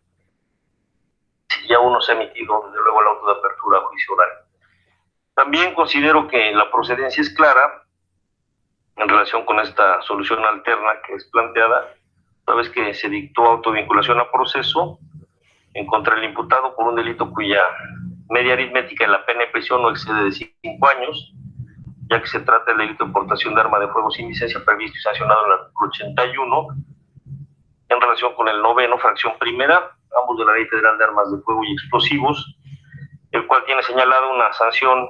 Y aún no se ha emitido, desde luego, el auto de apertura a juicio oral. También considero que la procedencia es clara en relación con esta solución alterna que es planteada, toda vez que se dictó autovinculación a proceso en contra del imputado por un delito cuya media aritmética en la pena de prisión no excede de 5 años, ya que se trata del delito de portación de arma de fuego sin licencia previsto y sancionado en el artículo 81, en relación con el 9º, fracción primera, ambos de la Ley Federal de Armas de Fuego y Explosivos, el cual tiene señalado una sanción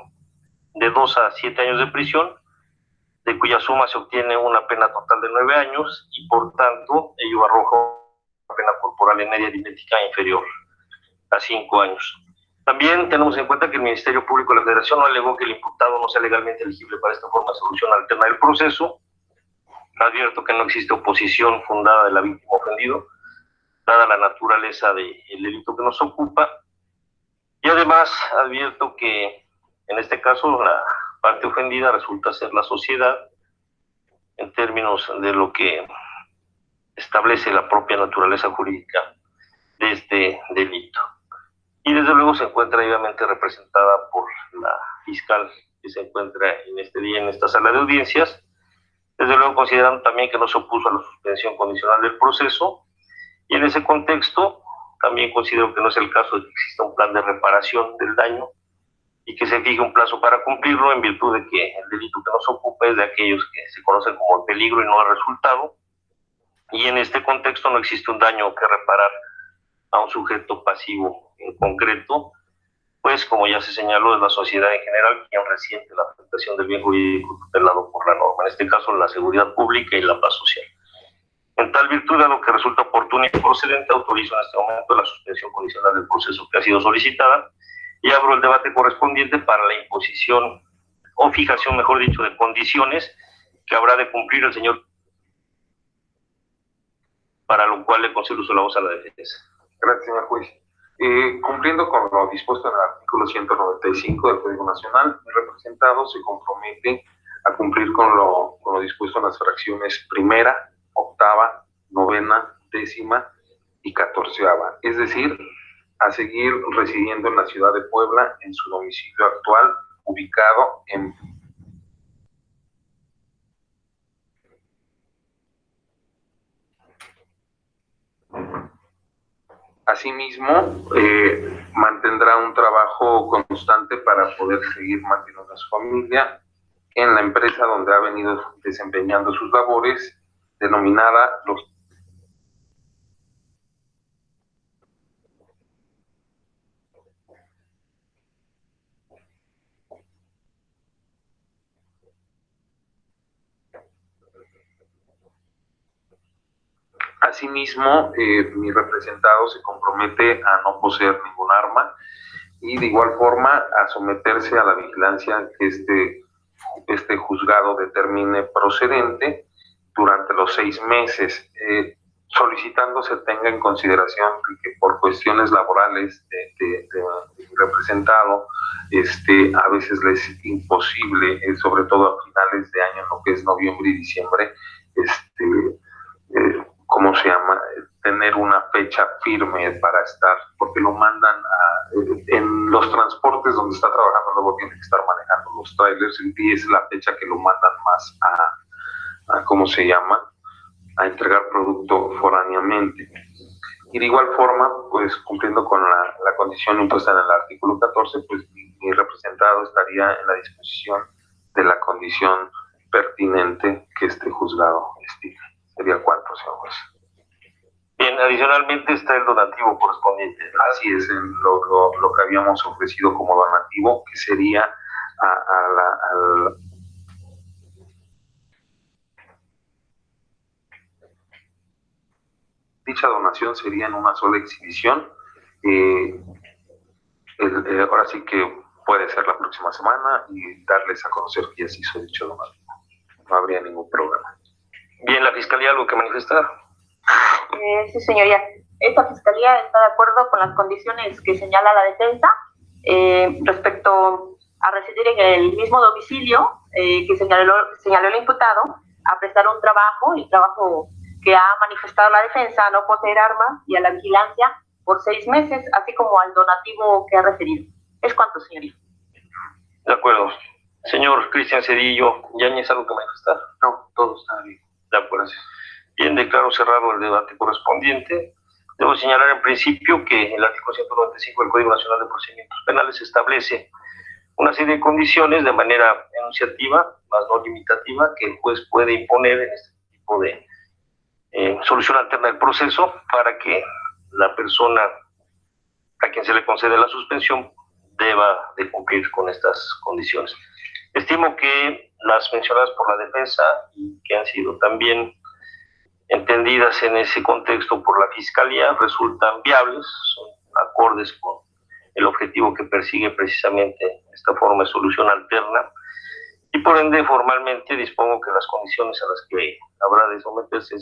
de 2 a 7 años de prisión, de cuya suma se obtiene una pena total de 9 años y por tanto ello arroja una pena corporal en media aritmética inferior a 5 años. También tenemos en cuenta que el Ministerio Público de la Federación no alegó que el imputado no sea legalmente elegible para esta forma de solución alterna del proceso. Advierto que no existe oposición fundada de la víctima ofendido, dada la naturaleza del delito que nos ocupa. Y además advierto que en este caso la parte ofendida resulta ser la sociedad en términos de lo que establece la propia naturaleza jurídica de este delito. Y desde luego se encuentra obviamente representada por la fiscal que se encuentra en este día en esta sala de audiencias, desde luego considerando también que no se opuso a la suspensión condicional del proceso, y en ese contexto también considero que no es el caso de que exista un plan de reparación del daño y que se fije un plazo para cumplirlo, en virtud de que el delito que nos ocupa es de aquellos que se conocen como peligro y no el resultado, y en este contexto no existe un daño que reparar a un sujeto pasivo en concreto, pues como ya se señaló, es la sociedad en general quien resiente la afectación del bien jurídico tutelado por la norma, en este caso la seguridad pública y la paz social. En tal virtud, a lo que resulta oportuno y procedente, autorizo en este momento la suspensión condicional del proceso que ha sido solicitada y abro el debate correspondiente para la imposición o fijación, mejor dicho, de condiciones que habrá de cumplir el señor, para lo cual le concedo uso de la voz a la defensa. Gracias, señor juez. Cumpliendo con lo dispuesto en el artículo 195 del Código Nacional, el representado se compromete a cumplir con lo dispuesto en las fracciones primera, octava, novena, décima y 14ª, es decir, a seguir residiendo en la ciudad de Puebla en su domicilio actual, ubicado en Asimismo, mantendrá un trabajo constante para poder seguir manteniendo a su familia en la empresa donde ha venido desempeñando sus labores, denominada los Asimismo, mi representado se compromete a no poseer ningún arma y de igual forma a someterse a la vigilancia que este juzgado determine procedente durante los 6 meses, solicitando se tenga en consideración que por cuestiones laborales de mi representado, a veces les es imposible, sobre todo a finales de año, en lo que es noviembre y diciembre, tener una fecha firme para estar, porque lo mandan en los transportes donde está trabajando, luego tiene que estar manejando los trailers y es la fecha que lo mandan más a entregar producto foráneamente. Y de igual forma, pues cumpliendo con la condición impuesta en el artículo 14, pues mi representado estaría en la disposición de la condición pertinente que este juzgado estime. Sería cuánto, señor juez. Bien, adicionalmente está el donativo correspondiente. Así es, lo que habíamos ofrecido como donativo, que sería dicha donación sería en una sola exhibición. Ahora sí que puede ser la próxima semana y darles a conocer que ya se hizo dicho donativo. No habría ningún problema. Bien, ¿la Fiscalía algo que manifestar? Sí, señoría. Esta Fiscalía está de acuerdo con las condiciones que señala la defensa respecto a residir en el mismo domicilio que señaló el imputado, a prestar un trabajo, el trabajo que ha manifestado la defensa, a no poseer armas y a la vigilancia por 6 meses, así como al donativo que ha referido. ¿Es cuánto, señoría? De acuerdo. Señor Cristian Cedillo, ¿Yáñez algo que manifestar? No, todo está bien. De acuerdo. Bien, declaro cerrado el debate correspondiente. Debo señalar en principio que el artículo 195 del Código Nacional de Procedimientos Penales establece una serie de condiciones de manera enunciativa, más no limitativa, que el juez puede imponer en este tipo de solución alterna del proceso para que la persona a quien se le concede la suspensión deba de cumplir con estas condiciones. Estimo que las mencionadas por la defensa y que han sido también entendidas en ese contexto por la Fiscalía resultan viables, son acordes con el objetivo que persigue precisamente esta forma de solución alterna, y por ende formalmente dispongo que las condiciones a las que habrá de someterse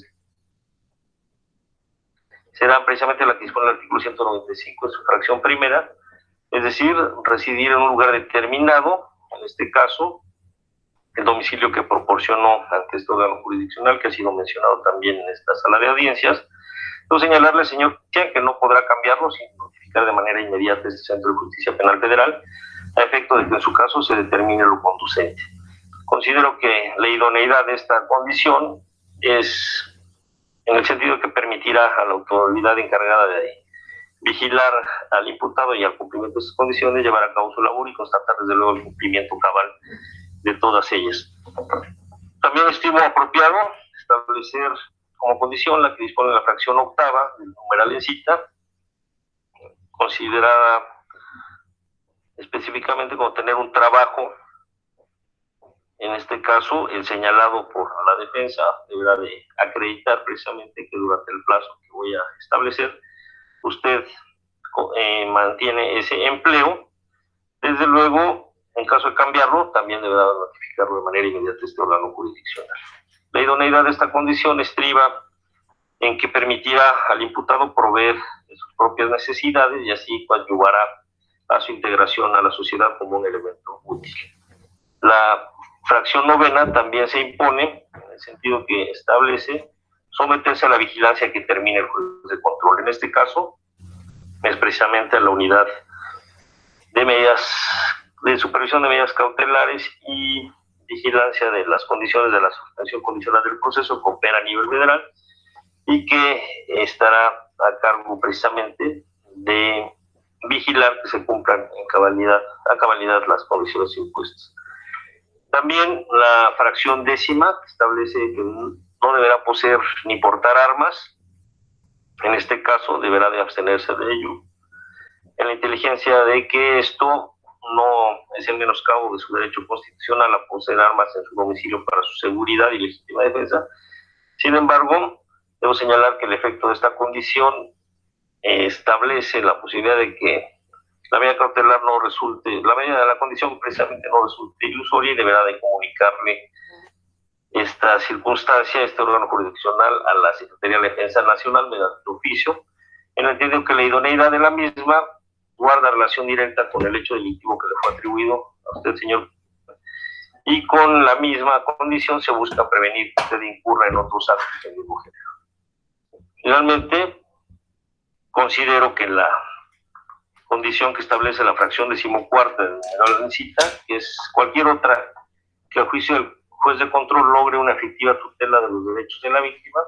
serán precisamente las que dispone el artículo 195 en su fracción primera, es decir, residir en un lugar determinado, en este caso, el domicilio que proporcionó ante este órgano jurisdiccional, que ha sido mencionado también en esta sala de audiencias. Entonces, señalarle al señor que no podrá cambiarlo sin notificar de manera inmediata este Centro de Justicia Penal Federal, a efecto de que en su caso se determine lo conducente. Considero que la idoneidad de esta condición es en el sentido que permitirá a la autoridad encargada de vigilar al imputado y al cumplimiento de sus condiciones, llevar a cabo su labor y constatar desde luego el cumplimiento cabal de todas ellas. También estimo apropiado establecer como condición la que dispone la fracción octava del numeral en cita, considerada específicamente como tener un trabajo. En este caso, el señalado por la defensa deberá de acreditar precisamente que durante el plazo que voy a establecer, usted mantiene ese empleo. Desde luego, en caso de cambiarlo, también deberá notificarlo de manera inmediata a este órgano jurisdiccional. La idoneidad de esta condición estriba en que permitirá al imputado proveer de sus propias necesidades y así coadyuvará a su integración a la sociedad como un elemento útil. La fracción novena también se impone en el sentido que establece someterse a la vigilancia que termine el juez de control. En este caso, es precisamente a la unidad de supervisión de medidas cautelares y vigilancia de las condiciones de la suspensión condicional del proceso que opera a nivel federal y que estará a cargo precisamente de vigilar que se cumplan a cabalidad las condiciones impuestas. También la fracción décima establece que no deberá poseer ni portar armas. En este caso deberá de abstenerse de ello, en la inteligencia de que esto no es el menoscabo de su derecho constitucional a poseer armas en su domicilio para su seguridad y legítima defensa. Sin embargo, debo señalar que el efecto de esta condición establece la posibilidad de que la medida cautelar no resulte, la medida de la condición precisamente no resulte ilusoria y deberá de comunicarle esta circunstancia, este órgano jurisdiccional, a la Secretaría de Defensa Nacional mediante oficio, en el entendido que la idoneidad de la misma guarda relación directa con el hecho delictivo que le fue atribuido a usted, señor, y con la misma condición se busca prevenir que usted incurra en otros actos del mismo género. Finalmente, considero que la condición que establece la fracción decimocuarta del numeral en cita, que es cualquier otra que a juicio del juez de control logre una efectiva tutela de los derechos de la víctima,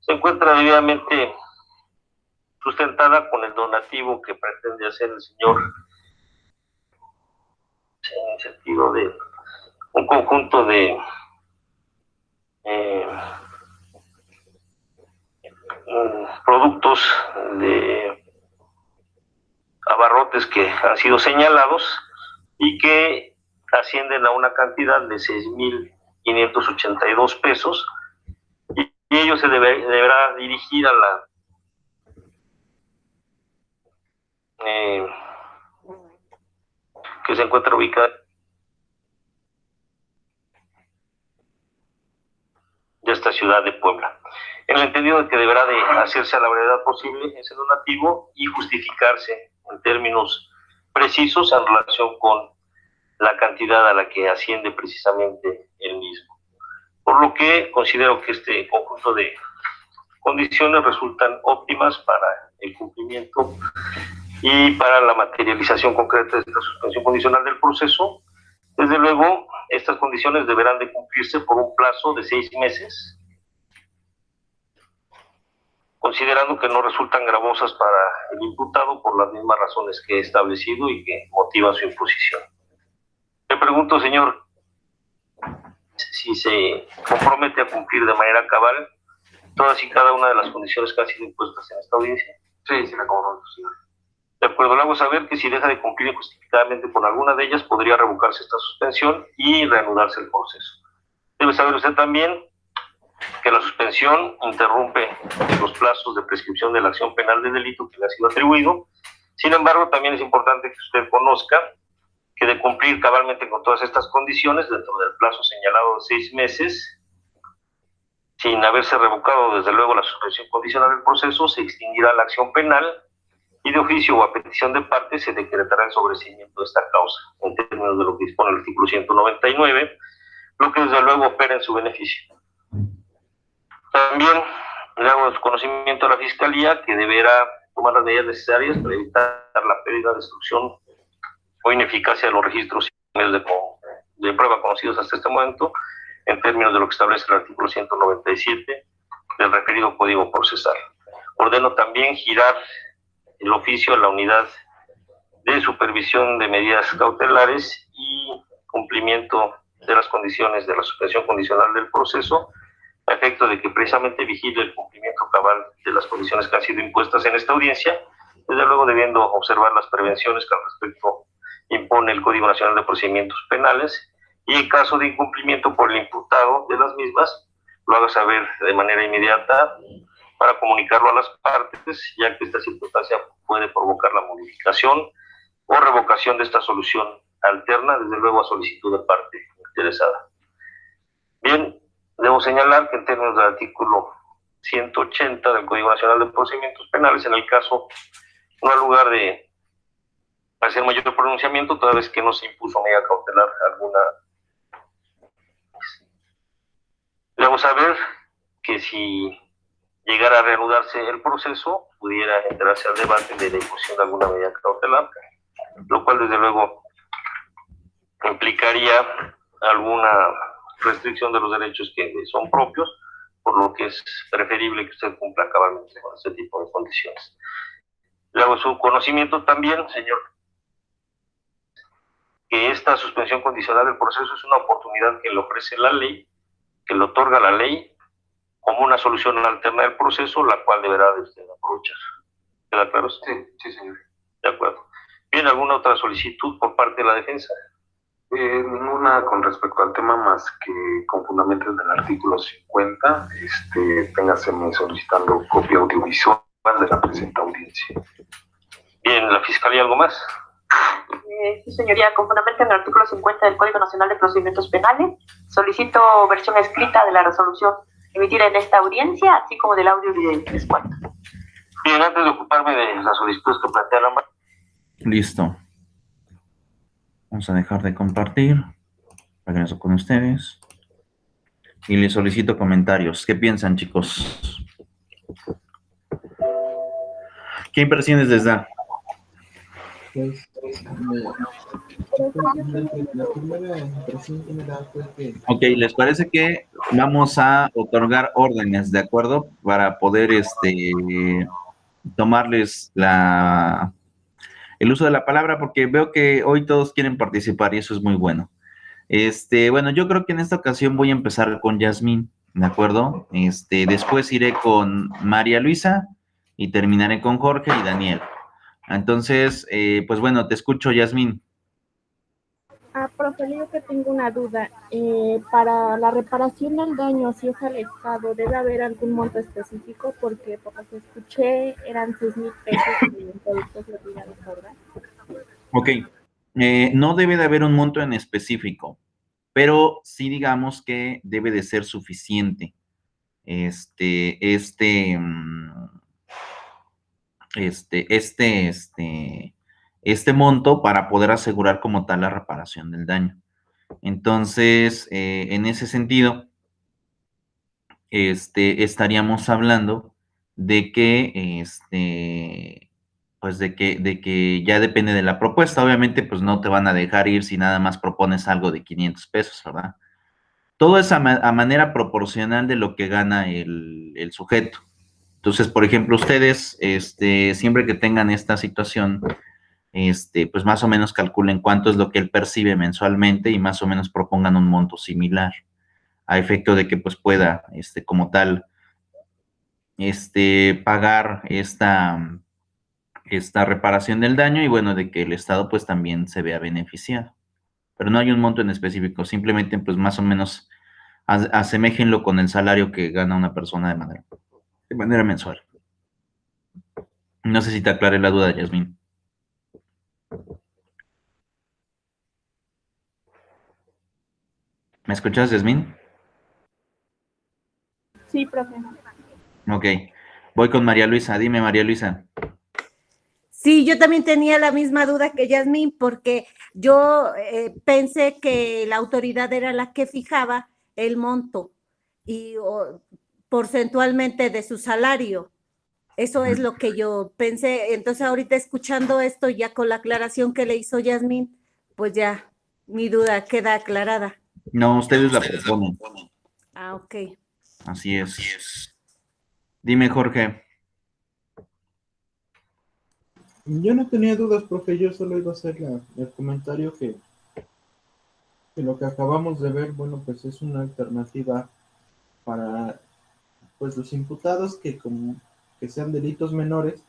se encuentra debidamente sustentada con el donativo que pretende hacer el señor, en el sentido de un conjunto de productos de abarrotes que han sido señalados y que ascienden a una cantidad de 6,582 pesos, y ello se deberá dirigir a la que se encuentra ubicada de esta ciudad de Puebla, en el entendido de que deberá de hacerse a la brevedad posible ese donativo y justificarse en términos precisos en relación con la cantidad a la que asciende precisamente el mismo. Por lo que considero que este conjunto de condiciones resultan óptimas para el cumplimiento y para la materialización concreta de esta suspensión condicional del proceso. Desde luego, estas condiciones deberán de cumplirse por un plazo de 6 meses, considerando que no resultan gravosas para el imputado por las mismas razones que he establecido y que motivan su imposición. Le pregunto, señor, si se compromete a cumplir de manera cabal todas y cada una de las condiciones que han sido impuestas en esta audiencia. Sí, sí me comprometo, señor. De acuerdo, le hago saber que si deja de cumplir injustificadamente con alguna de ellas, podría revocarse esta suspensión y reanudarse el proceso. Debe saber usted también que la suspensión interrumpe los plazos de prescripción de la acción penal de delito que le ha sido atribuido. Sin embargo, también es importante que usted conozca que de cumplir cabalmente con todas estas condiciones dentro del plazo señalado de 6 meses, sin haberse revocado desde luego la suspensión condicional del proceso, se extinguirá la acción penal y de oficio o a petición de parte se decretará el sobreseimiento de esta causa, en términos de lo que dispone el artículo 199, lo que desde luego opera en su beneficio. También le hago conocimiento a la Fiscalía que deberá tomar las medidas necesarias para evitar la pérdida, destrucción o ineficacia de los registros y medios de prueba conocidos hasta este momento, en términos de lo que establece el artículo 197 del referido Código Procesal. Ordeno también girar el oficio a la unidad de supervisión de medidas cautelares y cumplimiento de las condiciones de la suspensión condicional del proceso, a efecto de que precisamente vigile el cumplimiento cabal de las condiciones que han sido impuestas en esta audiencia, desde luego debiendo observar las prevenciones que al respecto impone el Código Nacional de Procedimientos Penales, y en caso de incumplimiento por el imputado de las mismas, lo haga saber de manera inmediata para comunicarlo a las partes, ya que esta circunstancia puede provocar la modificación o revocación de esta solución alterna, desde luego a solicitud de parte interesada. Bien, debo señalar que en términos del artículo 180 del Código Nacional de Procedimientos Penales, en el caso no hay lugar de hacer mayor pronunciamiento, toda vez que no se impuso medida cautelar alguna. Debo saber que si llegara a reanudarse el proceso, pudiera entrarse al debate de la imposición de alguna medida cautelar, lo cual desde luego implicaría alguna restricción de los derechos que son propios, por lo que es preferible que usted cumpla cabalmente con este tipo de condiciones. Le hago su conocimiento también, señor, que esta suspensión condicional del proceso es una oportunidad que le ofrece la ley, que le otorga la ley como una solución alterna del proceso, la cual deberá de usted aprovechar. ¿Queda claro? Sí, sí, señor. De acuerdo. ¿Bien, alguna otra solicitud por parte de la defensa? Ninguna con respecto al tema, más que con fundamentos del artículo 50, téngaseme solicitando copia audiovisual de la presente audiencia. Bien, ¿la Fiscalía algo más? Sí, señoría, con fundamento en el artículo 50 del Código Nacional de Procedimientos Penales, solicito versión escrita de la resolución emitida en esta audiencia, así como del audio y video. Les cuento. Bien, antes de ocuparme de las solicitudes que plantea la mano. Listo. Vamos a dejar de compartir. Regreso con ustedes. Y les solicito comentarios. ¿Qué piensan, chicos? ¿Qué impresiones les da? Pues, la primera impresión que me da fue que... Ok, ¿les parece que vamos a otorgar órdenes, de acuerdo? Para poder tomarles el uso de la palabra, porque veo que hoy todos quieren participar y eso es muy bueno. Bueno, yo creo que en esta ocasión voy a empezar con Yasmín, ¿de acuerdo? Después iré con María Luisa y terminaré con Jorge y Daniel. Entonces, pues bueno, te escucho, Yasmín. Profe, yo que tengo una duda. Para la reparación del daño, si es al Estado, ¿debe haber algún monto específico? Porque por lo que escuché eran 6,000 pesos y en productos retirados, ¿verdad? Ok. No debe de haber un monto en específico, pero sí digamos que debe de ser suficiente este monto para poder asegurar como tal la reparación del daño. Entonces, en ese sentido, estaríamos hablando de que, pues de que ya depende de la propuesta. Obviamente, pues no te van a dejar ir si nada más propones algo de 500 pesos, ¿verdad? Todo es a manera proporcional de lo que gana el sujeto. Entonces, por ejemplo, ustedes, siempre que tengan esta situación, pues más o menos calculen cuánto es lo que él percibe mensualmente y más o menos propongan un monto similar, a efecto de que pues pueda, como tal, pagar esta reparación del daño y bueno, de que el Estado pues también se vea beneficiado. Pero no hay un monto en específico, simplemente pues más o menos aseméjenlo con el salario que gana una persona de manera mensual. No sé si te aclaré la duda, Yasmín. ¿Me escuchas, Yasmín? Sí, profe. Ok. Voy con María Luisa. Dime, María Luisa. Sí, yo también tenía la misma duda que Yasmín, porque yo pensé que la autoridad era la que fijaba el monto y porcentualmente de su salario. Eso es lo que yo pensé. Entonces, ahorita escuchando esto, ya con la aclaración que le hizo Yasmín, pues ya mi duda queda aclarada. No, ustedes la proponen. Ah, ok. Así es. Dime, Jorge. Yo no tenía dudas, profe, yo solo iba a hacer el comentario que lo que acabamos de ver, bueno, pues es una alternativa para pues los imputados que sean delitos menores,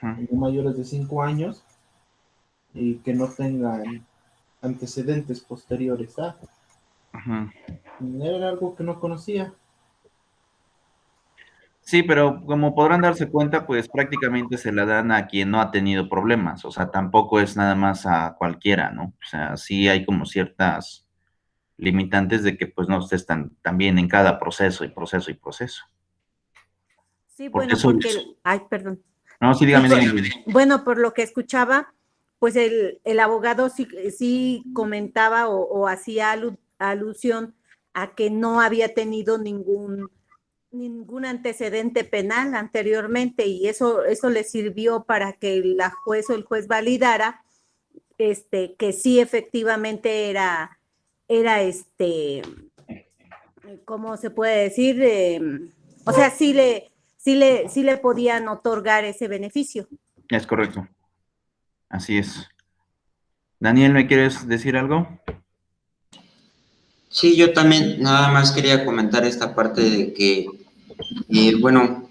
no mayores de 5 años, y que no tengan antecedentes posteriores a. Era algo que no conocía. Sí, pero como podrán darse cuenta, pues prácticamente se la dan a quien no ha tenido problemas, o sea, tampoco es nada más a cualquiera, ¿no? O sea, sí hay como ciertas limitantes de que pues no estés tan bien en cada proceso y proceso y proceso. Sí, Porque bueno, porque, ay, perdón. No, sí, dígame. Bueno, por lo que escuchaba, pues el abogado sí comentaba o hacía alusión a que no había tenido ningún antecedente penal anteriormente y eso le sirvió para que la juez o el juez validara que sí efectivamente era ¿cómo se puede decir? O sea, sí le podían otorgar ese beneficio. Es correcto. Así es. Daniel, ¿me quieres decir algo? Sí, yo también nada más quería comentar esta parte de que, bueno,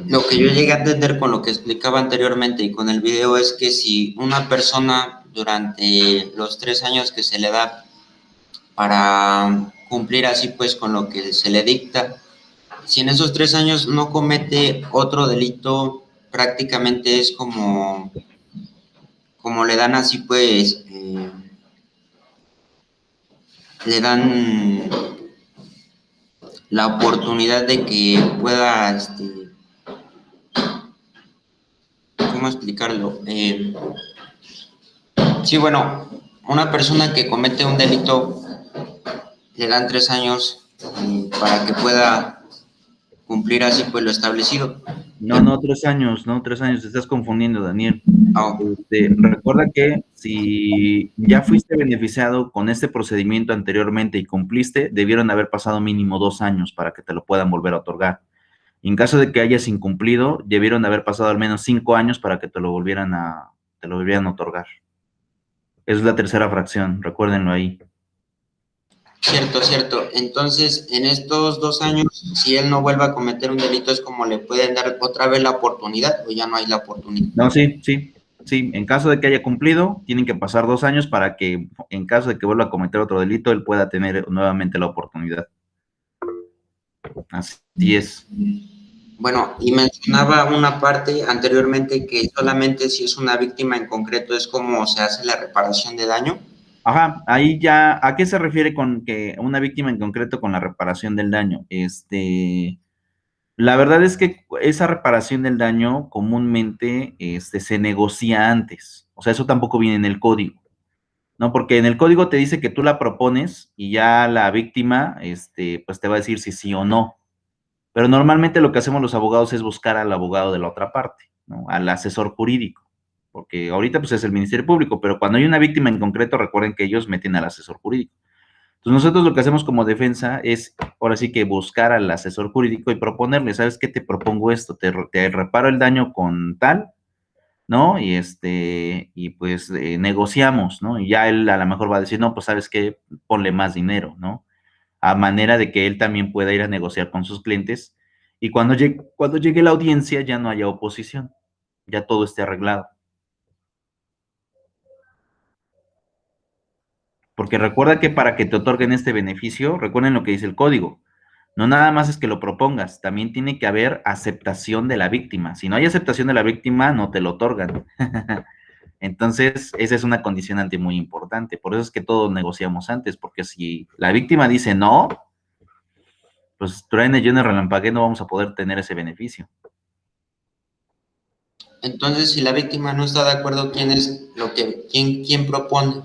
lo que yo llegué a entender con lo que explicaba anteriormente y con el video es que si una persona durante los 3 años que se le da para cumplir así pues con lo que se le dicta, si en esos 3 años no comete otro delito, prácticamente es como le dan así pues, le dan la oportunidad de que pueda, ¿cómo explicarlo? Sí, bueno, una persona que comete un delito le dan 3 años para que pueda cumplir así pues lo establecido. No, 3 años, te estás confundiendo, Daniel. Oh. Recuerda que si ya fuiste beneficiado con este procedimiento anteriormente y cumpliste, debieron haber pasado mínimo 2 años para que te lo puedan volver a otorgar. Y en caso de que hayas incumplido, debieron haber pasado al menos 5 años para que te lo volvieran a otorgar. Es la tercera fracción, recuérdenlo ahí. Cierto. Entonces, en estos 2 años, si él no vuelve a cometer un delito, ¿es como le pueden dar otra vez la oportunidad o ya no hay la oportunidad? No, sí. En caso de que haya cumplido, tienen que pasar 2 años para que, en caso de que vuelva a cometer otro delito, él pueda tener nuevamente la oportunidad. Así es. Bueno, y mencionaba una parte anteriormente que solamente si es una víctima en concreto es como se hace la reparación de daño. Ajá, ahí ya, ¿a qué se refiere con que una víctima en concreto con la reparación del daño? La verdad es que esa reparación del daño comúnmente se negocia antes, o sea, eso tampoco viene en el código, ¿no? Porque en el código te dice que tú la propones y ya la víctima, pues te va a decir si sí o no. Pero normalmente lo que hacemos los abogados es buscar al abogado de la otra parte, ¿no? Al asesor jurídico, porque ahorita pues es el Ministerio Público, pero cuando hay una víctima en concreto, recuerden que ellos meten al asesor jurídico. Entonces nosotros lo que hacemos como defensa es, ahora sí que buscar al asesor jurídico y proponerle, ¿sabes qué? Te propongo esto, te reparo el daño con tal, ¿no? Y pues negociamos, ¿no? Y ya él a lo mejor va a decir, no, pues sabes qué, ponle más dinero, ¿no? A manera de que él también pueda ir a negociar con sus clientes y cuando llegue la audiencia ya no haya oposición, ya todo esté arreglado. Porque recuerda que para que te otorguen este beneficio, recuerden lo que dice el código, no nada más es que lo propongas, también tiene que haber aceptación de la víctima. Si no hay aceptación de la víctima, no te lo otorgan. Entonces, esa es una condicionante muy importante. Por eso es que todos negociamos antes, porque si la víctima dice no, pues truene, yo en el relampagué no vamos a poder tener ese beneficio. Entonces, si la víctima no está de acuerdo, ¿quién propone?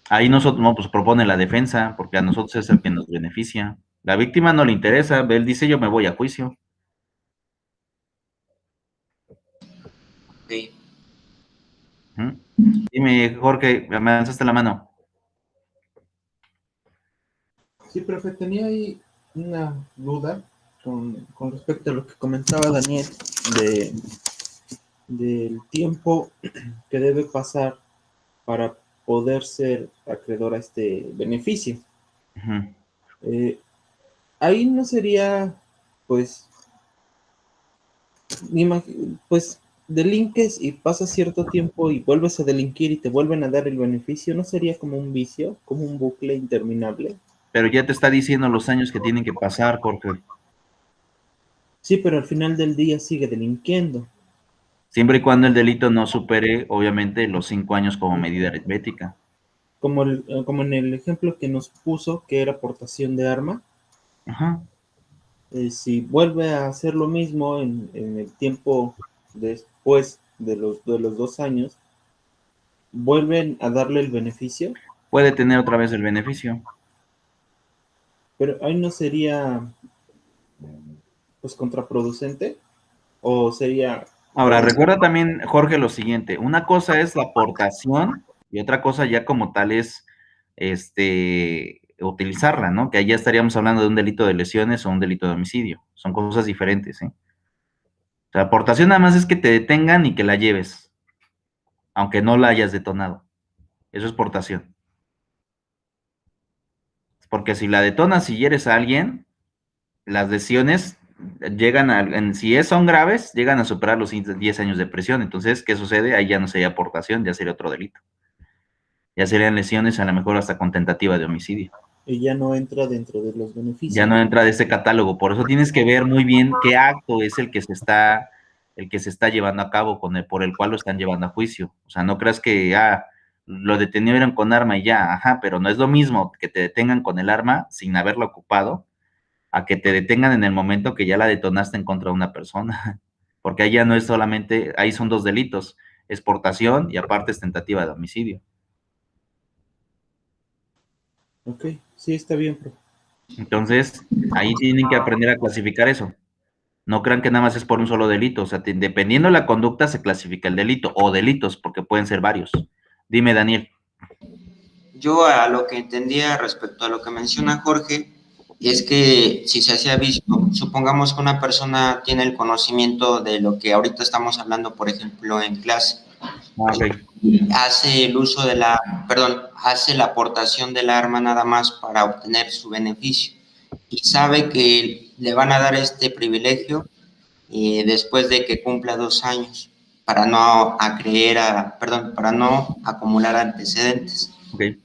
Ahí nosotros, no, pues propone la defensa, porque a nosotros es el que nos beneficia. La víctima no le interesa, él dice yo me voy a juicio. Ok. Dime, Jorge, me alzaste la mano. Sí, profe, tenía ahí una duda con respecto a lo que comentaba Daniel del tiempo que debe pasar para poder ser acreedor a este beneficio. Ahí no sería, pues, pues, delinques y pasas cierto tiempo y vuelves a delinquir y te vuelven a dar el beneficio, ¿no sería como un vicio, como un bucle interminable? Pero ya te está diciendo los años que tienen que pasar, Jorge. Sí, pero al final del día sigue delinquiendo. Siempre y cuando el delito no supere, obviamente, los 5 años como medida aritmética. Como en el ejemplo que nos puso, que era portación de arma. Ajá. Si vuelve a hacer lo mismo en el tiempo después de los 2 años, ¿vuelven a darle el beneficio? Puede tener otra vez el beneficio. Pero ahí no sería, pues, contraproducente, o sería... Ahora, recuerda también, Jorge, lo siguiente, una cosa es la aportación y otra cosa ya como tal es utilizarla, ¿no? Que ahí ya estaríamos hablando de un delito de lesiones o un delito de homicidio. Son cosas diferentes, ¿eh? O sea, aportación nada más es que te detengan y que la lleves, aunque no la hayas detonado. Eso es portación. Porque si la detonas y hieres a alguien, las lesiones si son graves, llegan a superar los 10 años de prisión. Entonces, ¿qué sucede? Ahí ya no sería aportación, ya sería otro delito. Ya serían lesiones a lo mejor hasta con tentativa de homicidio. Y ya no entra dentro de los beneficios. Ya no entra de ese catálogo. Por eso tienes que ver muy bien qué acto es el que se está llevando a cabo, por el cual lo están llevando a juicio. O sea, no creas que lo detenieron con arma y ya, ajá, pero no es lo mismo que te detengan con el arma sin haberla ocupado, a que te detengan en el momento que ya la detonaste en contra de una persona, porque ahí ya no es solamente, ahí son 2 delitos, es portación y aparte es tentativa de homicidio. Ok, sí, está bien, profe. Entonces, ahí tienen que aprender a clasificar eso. No crean que nada más es por un solo delito, o sea, dependiendo de la conducta se clasifica el delito, o delitos, porque pueden ser varios. Dime, Daniel. Yo a lo que entendía respecto a lo que menciona Jorge, es que si se hacía vicio, supongamos que una persona tiene el conocimiento de lo que ahorita estamos hablando, por ejemplo, en clase, hace el uso hace la aportación del arma nada más para obtener su beneficio y sabe que le van a dar este privilegio después de que cumpla 2 años para no para no acumular antecedentes. Okay.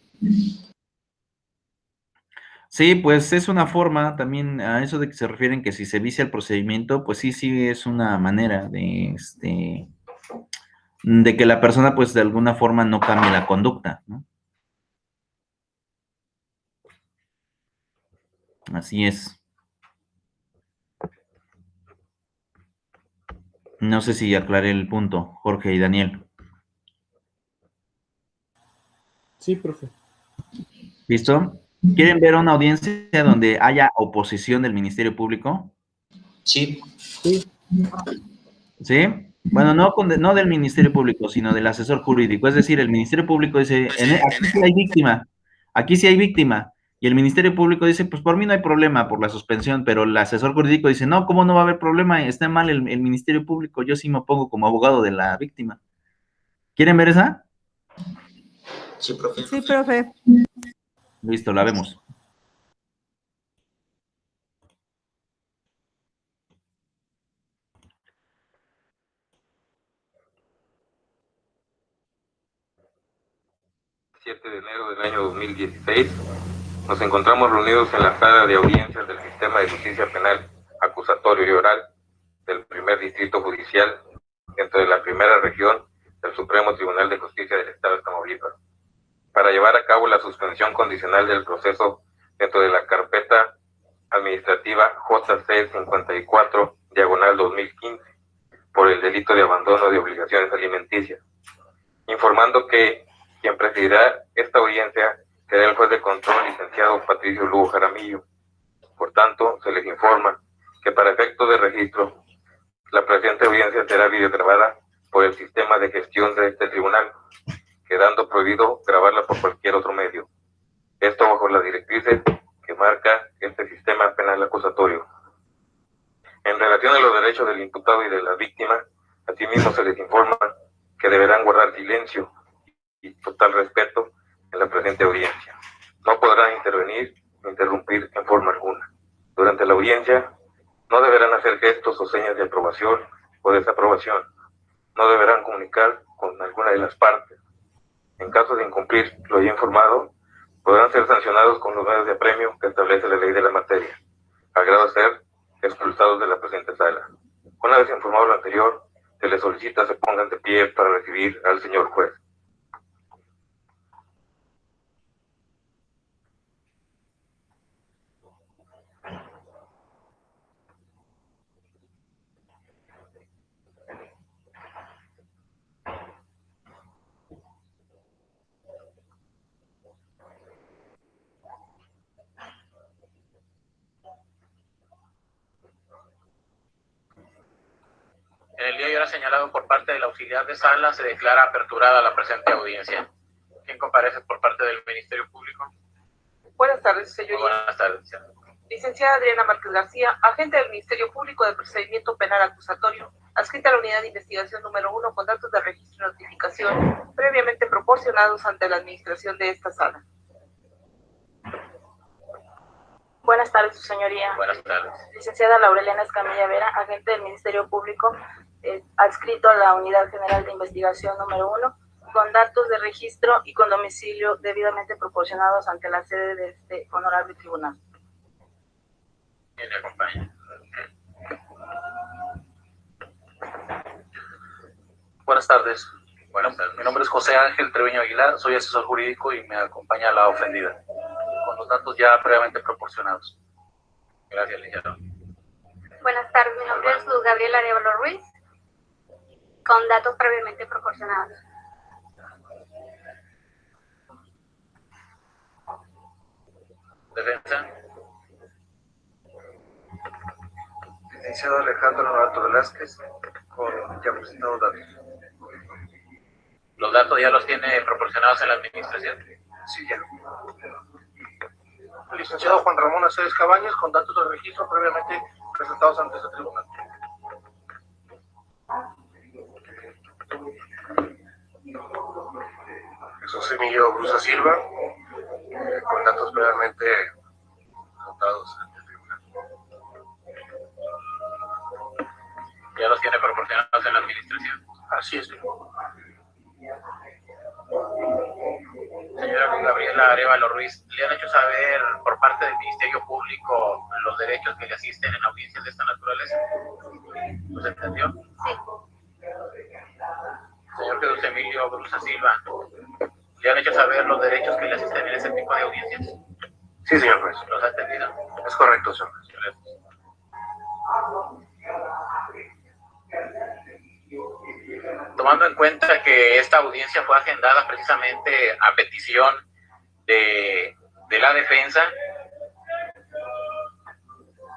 Sí, pues es una forma también a eso de que se refieren que si se vicia el procedimiento, pues sí es una manera de que la persona pues de alguna forma no cambie la conducta, ¿no? Así es. No sé si aclaré el punto, Jorge y Daniel. Sí, profe. ¿Listo? ¿Quieren ver una audiencia donde haya oposición del Ministerio Público? Sí. ¿Sí? Bueno, no del Ministerio Público, sino del asesor jurídico. Es decir, el Ministerio Público dice, aquí sí hay víctima. Y el Ministerio Público dice, pues por mí no hay problema por la suspensión, pero el asesor jurídico dice, no, ¿cómo no va a haber problema? Está mal el Ministerio Público, yo sí me pongo como abogado de la víctima. ¿Quieren ver esa? Sí, profe. Sí, profe. Listo, la vemos. De enero del año 2016, nos encontramos reunidos en la sala de audiencias del Sistema de Justicia Penal Acusatorio y Oral del primer Distrito Judicial dentro de la primera región del Supremo Tribunal de Justicia del Estado de Tamaulipas, para llevar a cabo la suspensión condicional del proceso dentro de la carpeta administrativa JC 54/2015 por el delito de abandono de obligaciones alimenticias, informando que quien presidirá esta audiencia será el juez de control, licenciado Patricio Lugo Jaramillo. Por tanto, se les informa que para efectos de registro, la presente audiencia será videograbada por el sistema de gestión de este tribunal, quedando prohibido grabarla por cualquier otro medio. Esto bajo las directrices que marca este sistema penal acusatorio. En relación a los derechos del imputado y de la víctima, asimismo se les informa que deberán guardar silencio y total respeto en la presente audiencia. No podrán intervenir ni interrumpir en forma alguna. Durante la audiencia no deberán hacer gestos o señas de aprobación o desaprobación. No deberán comunicar con alguna de las partes. En caso de incumplir lo ya informado, podrán ser sancionados con los medios de apremio que establece la ley de la materia, a grado de ser expulsados de la presente sala. Una vez informado lo anterior, se les solicita se pongan de pie para recibir al señor juez. En el día y hora señalado por parte del auxiliar de sala, se declara aperturada la presente audiencia. ¿Quién comparece por parte del Ministerio Público? Buenas tardes, señoría. Buenas tardes. Licenciada Adriana Márquez García, agente del Ministerio Público de Procedimiento Penal Acusatorio, adscrita a la Unidad de Investigación número 1 con datos de registro y notificación previamente proporcionados ante la administración de esta sala. Buenas tardes, su señoría. Buenas tardes. Licenciada Laureliana Escamilla Vera, agente del Ministerio Público, adscrito a la Unidad General de Investigación número 1, con datos de registro y con domicilio debidamente proporcionados ante la sede de este honorable tribunal. ¿Quién le acompaña? Buenas tardes. Buenas tardes. Mi nombre es José Ángel Treviño Aguilar, soy asesor jurídico y me acompaña la ofendida, con los datos ya previamente proporcionados. Gracias, licenciado. Buenas tardes, mi nombre es Luz Gabriela Arevalo Ruiz, con datos previamente proporcionados. Defensa. Licenciado Alejandro Novato Velázquez, con ya presentados datos. ¿Los datos ya los tiene proporcionados en la administración? Sí, ya. Licenciado Juan Ramón Aceves Cabañas, con datos de registro previamente presentados ante este tribunal. Jesús Emilio Brusa Silva, con datos previamente presentados ante el tribunal. ¿Ya los tiene proporcionados en la administración? Así es. Señora Gabriela Arevalo Ruiz, ¿le han hecho saber por parte del Ministerio Público los derechos que le asisten en audiencias de esta naturaleza? ¿Los entendió? Sí. Señor Jesús Emilio Brusa Silva, ¿le han hecho saber los derechos que le asisten en ese tipo de audiencias? Sí, señor juez. ¿Los ha entendido? Es correcto, señor juez. Gracias. Tomando en cuenta que esta audiencia fue agendada precisamente a petición de la defensa,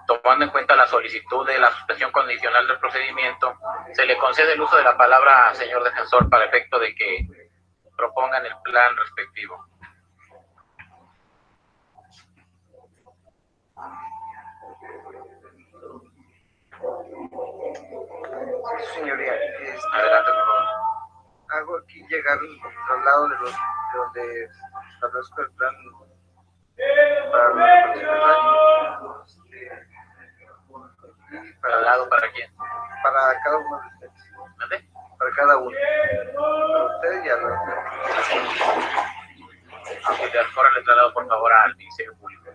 tomando en cuenta la solicitud de la suspensión condicional del procedimiento, se le concede el uso de la palabra, señor defensor, para efecto de que propongan el plan respectivo. Señoría, Adelante, por favor. hago aquí llegar el traslado de donde establezco el plan para la reparación del daño. ¿Traslado para quién? Para cada uno de ustedes. ¿Dónde? Para cada uno. Para ustedes y a los Ahora le traslado por favor al Ministerio Público.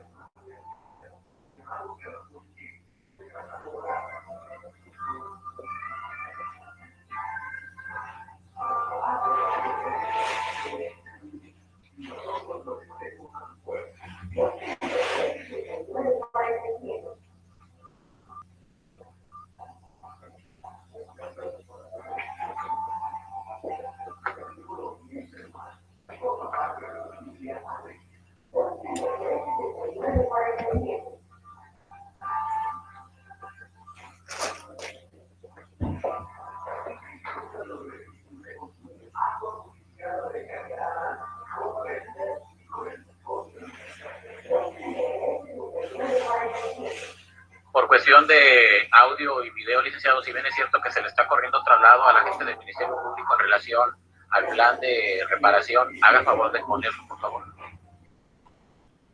Por cuestión de audio y video, licenciado, si bien es cierto que se le está corriendo traslado a la gente del Ministerio Público en relación al plan de reparación, haga favor de ponerlo, por favor.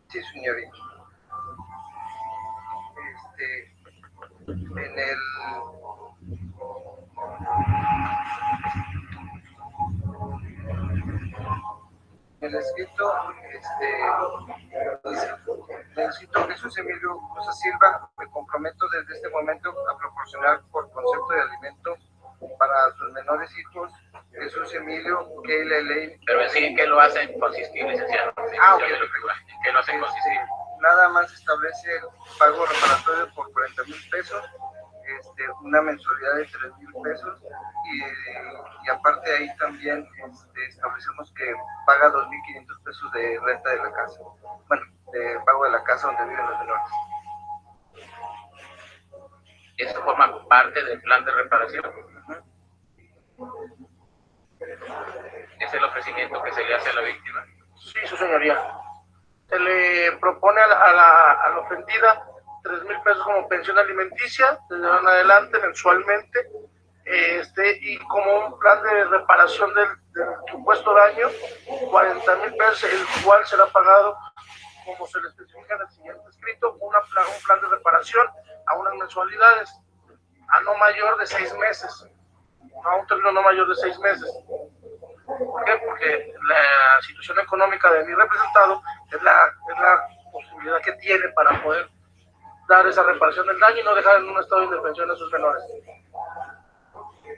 Sí, señorita. En el escrito, dice: necesito Jesús Emilio Rosa Silva, me comprometo desde este momento a proporcionar por concepto de alimento para sus menores hijos, Jesús Emilio, Keila Elaine. Pero sí, ¿en qué lo hacen consistir, licenciado? Ok. ¿En qué lo hacen consistir? Nada más establece el pago reparatorio por 40,000 pesos, una mensualidad de 3,000 pesos y aparte ahí también establecemos que paga 2,500 pesos de renta de la casa, bueno, de pago de la casa donde viven los menores. ¿Esto forma parte del plan de reparación? ¿Es el ofrecimiento que se le hace a la víctima? Sí, su señoría. Se le propone a la ofendida 3,000 pesos como pensión alimenticia, desde ahora en adelante, mensualmente, y como un plan de reparación del supuesto daño, 40,000 pesos, el cual será pagado, como se le especifica en el siguiente escrito, un plan de reparación a unas mensualidades, a no mayor de 6 meses, a un término no mayor de 6 meses. ¿Por qué? Porque la situación económica de mi representado es la posibilidad que tiene para poder dar esa reparación del daño y no dejar en un estado de indefensión a sus menores.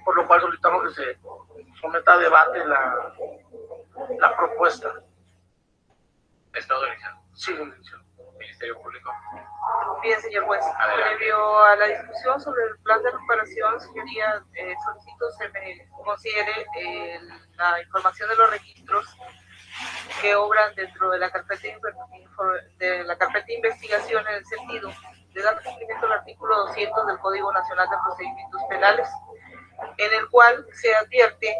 Por lo cual solicitamos que se someta a debate la propuesta. ¿Es todo, licenciado? Sí, licenciado. Ministerio Público. Bien, señor juez. Adelante. Previo a la discusión sobre el plan de reparación, señoría, solicito se me considere la información de los registros que obran dentro de la carpeta de investigación en el sentido de dar cumplimiento al artículo 200 del Código Nacional de Procedimientos Penales, en el cual se advierte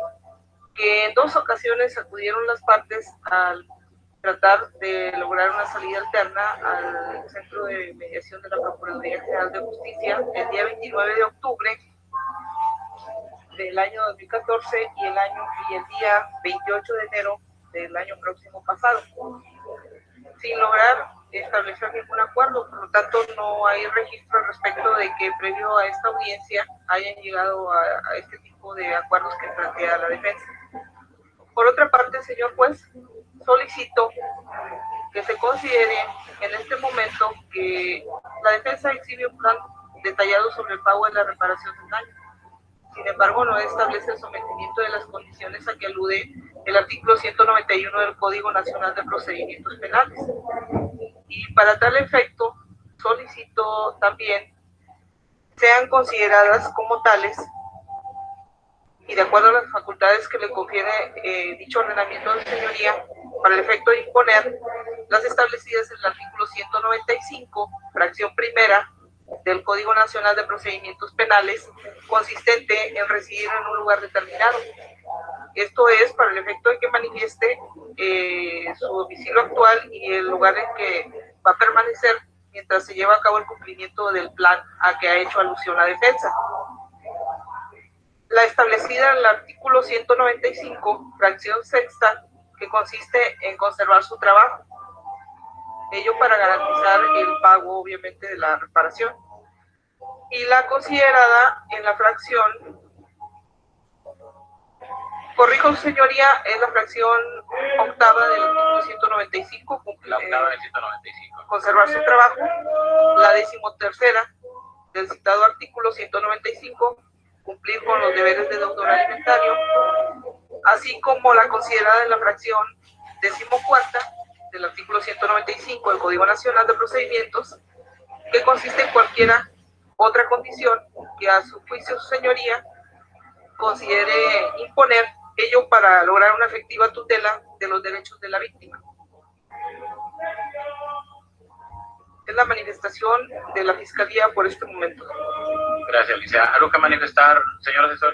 que en 2 ocasiones acudieron las partes al tratar de lograr una salida alterna al Centro de Mediación de la Procuraduría General de Justicia el día 29 de octubre del año 2014 y el día 28 de enero del año próximo pasado, sin lograr establecer ningún acuerdo. Por lo tanto, no hay registro al respecto de que previo a esta audiencia hayan llegado a este tipo de acuerdos que plantea la defensa. Por otra parte, señor juez, solicito que se considere en este momento que la defensa exhibe un plan detallado sobre el pago de la reparación del daño. Sin embargo, no establece el sometimiento de las condiciones a que alude el artículo 191 del Código Nacional de Procedimientos Penales. Y para tal efecto, solicito también sean consideradas como tales y de acuerdo a las facultades que le confiere dicho ordenamiento de señoría, para el efecto de imponer las establecidas en el artículo 195, fracción primera del Código Nacional de Procedimientos Penales, consistente en residir en un lugar determinado. Esto es para el efecto de que manifieste su domicilio actual y el lugar en que va a permanecer mientras se lleva a cabo el cumplimiento del plan a que ha hecho alusión la defensa. la establecida en el artículo 195, fracción sexta, que consiste en conservar su trabajo. Ello para garantizar el pago, obviamente, de la reparación. Y la considerada en la fracción, corrijo su señoría, es la fracción octava del artículo 195, La octava del 195. conservar su trabajo. La 13ª del citado artículo 195, cumplir con los deberes de deudor alimentario, así como la considerada en la fracción 14ª del artículo 195 del Código Nacional de Procedimientos, que consiste en cualquiera otra condición que a su juicio su señoría considere imponer, ello para lograr una efectiva tutela de los derechos de la víctima. Es la manifestación de la Fiscalía por este momento. Gracias, Alicia. ¿Algo que manifestar, señor asesor?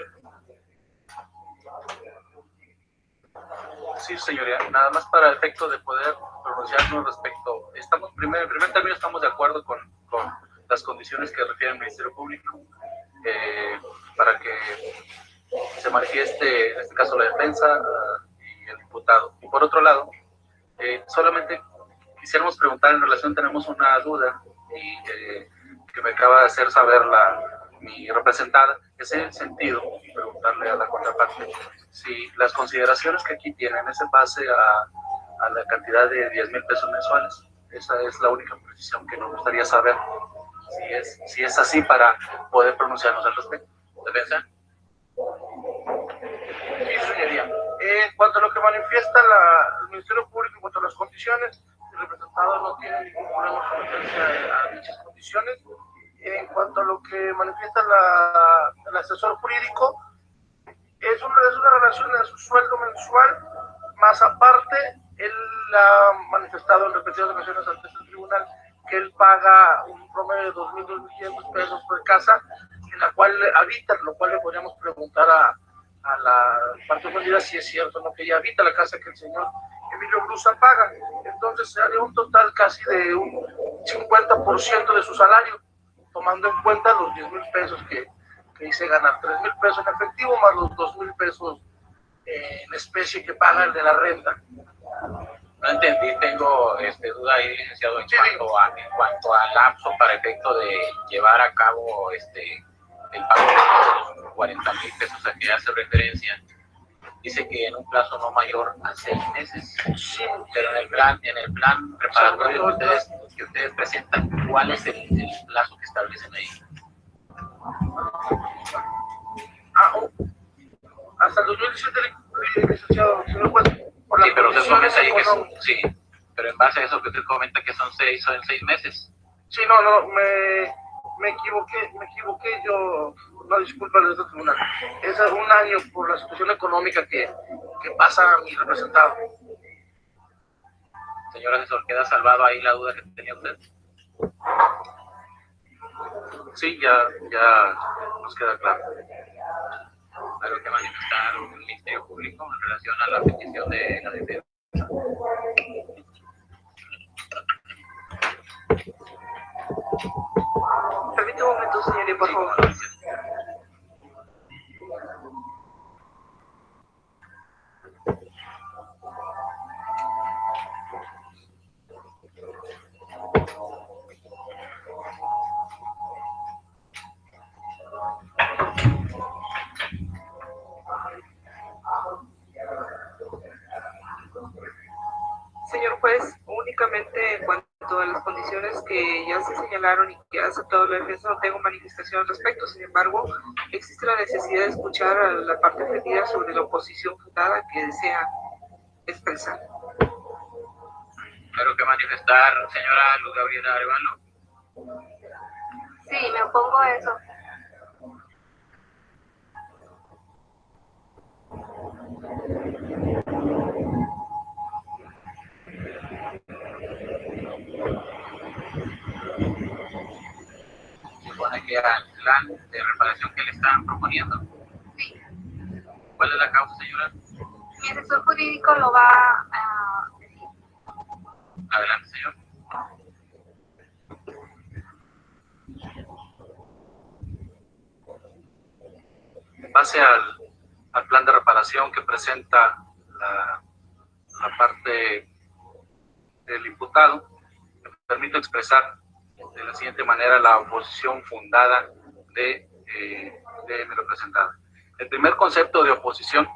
Sí, señoría. Nada más para efecto de poder pronunciarnos respecto. En primer término estamos de acuerdo con las condiciones que refiere el Ministerio Público para que se manifieste, en este caso, la defensa y el diputado. Y por otro lado, solamente quisiéramos preguntar en relación, tenemos una duda y que me acaba de hacer saber mi representada, es en el sentido, preguntarle a la contraparte, si las consideraciones que aquí tienen es en base a la cantidad de 10,000 pesos mensuales. Esa es la única precisión que nos gustaría saber, si es así para poder pronunciarnos al respecto. ¿Defensa? Sí, señoría. En cuanto a lo que manifiesta el Ministerio Público en cuanto a las condiciones, el representado no tiene ningún problema con referencia a dichas condiciones. En cuanto a lo que manifiesta el asesor jurídico, es una relación de su sueldo mensual, más aparte, él ha manifestado en repetidas ocasiones ante este tribunal que él paga un promedio de 2,000, 2,500 pesos por casa, en la cual habita, lo cual le podríamos preguntar a la parte ofendida si es cierto, ¿no?, que ella habita la casa que el señor Emilio Brusa paga. Entonces sería un total casi de un 50% de su salario, tomando en cuenta los 10,000 pesos que dice ganar, 3,000 pesos en efectivo más los 2,000 pesos en especie que paga el de la renta. No entendí, tengo duda ahí, licenciado, en cuanto al lapso para efecto de llevar a cabo el pago de los 40,000 pesos a que hace referencia. Dice que en un plazo no mayor a 6 meses. Sí. Pero en el plan preparatorio que ustedes presentan, ¿cuál es el plazo que establecen ahí? Hasta el 2017, licenciado, señor juez. Sí, pero usted comenta ahí que sí, pero en base a eso que usted comenta que son 6 meses. Sí, no, me equivoqué, yo, no, disculpa de este tribunal. Es un año por la situación económica que pasa a mi representado. Señor asesor, ¿queda salvado ahí la duda que tenía usted? Sí, ya nos queda claro. ¿Algo que manifestar el Ministerio Público en relación a la petición de la defensa? Permítame un momento, señoría, por favor. Señor juez, únicamente en cuanto a las condiciones que ya se señalaron y que ha aceptado la defensa, no tengo manifestación al respecto. Sin embargo, existe la necesidad de escuchar a la parte ofendida sobre la oposición fundada que desea expresar. ¿Algo que manifestar, señora Luz Gabriela Arevalo? Sí, me opongo a eso. Supone que era el plan de reparación que le están proponiendo. Sí. ¿Cuál es la causa, señora? Mi asesor jurídico lo va a decir. Adelante, señor. base al plan de reparación que presenta la parte del imputado, me permito expresar de la siguiente manera la oposición fundada de mi representada. El primer concepto de oposición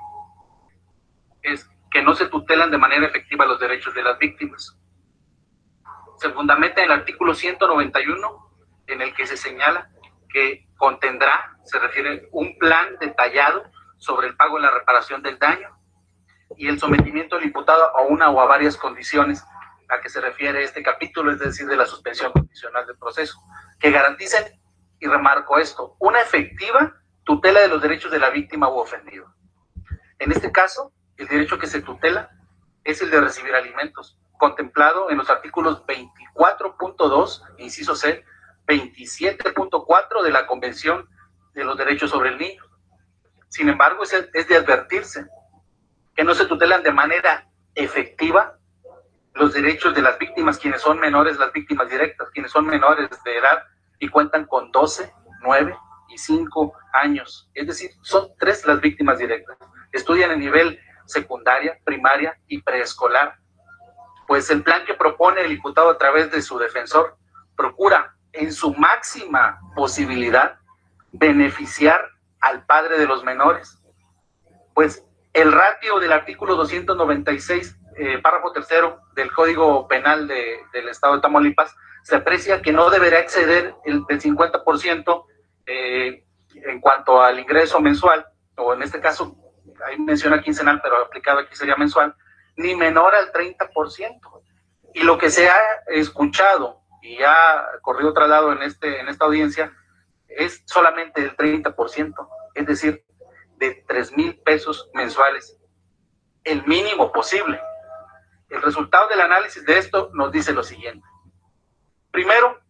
es que no se tutelan de manera efectiva los derechos de las víctimas. Se fundamenta en el artículo 191, en el que se señala que contendrá, se refiere, un plan detallado sobre el pago y la reparación del daño y el sometimiento del imputado a una o a varias condiciones a que se refiere este capítulo, es decir, de la suspensión condicional del proceso, que garanticen, y remarco esto, una efectiva tutela de los derechos de la víctima u ofendido. En este caso, el derecho que se tutela es el de recibir alimentos, contemplado en los artículos 24.2, inciso C, 27.4 de la Convención de los Derechos sobre el Niño. Sin embargo, es de advertirse que no se tutelan de manera efectiva los derechos de las víctimas, quienes son menores, las víctimas directas, quienes son menores de edad y cuentan con 12, 9 y 5 años. Es decir, son 3 las víctimas directas. Estudian en nivel secundaria, primaria y preescolar. Pues el plan que propone el imputado a través de su defensor procura, en su máxima posibilidad, beneficiar al padre de los menores. Pues el ratio del artículo 296, párrafo tercero del Código Penal del Estado de Tamaulipas, se aprecia que no deberá exceder del 50% en cuanto al ingreso mensual, o en este caso, ahí menciona quincenal, pero aplicado aquí sería mensual, ni menor al 30%. Y lo que se ha escuchado y ha corrido traslado en esta audiencia es solamente del 30%, es decir, de 3,000 pesos mensuales, el mínimo posible. El resultado del análisis de esto nos dice lo siguiente. Primero,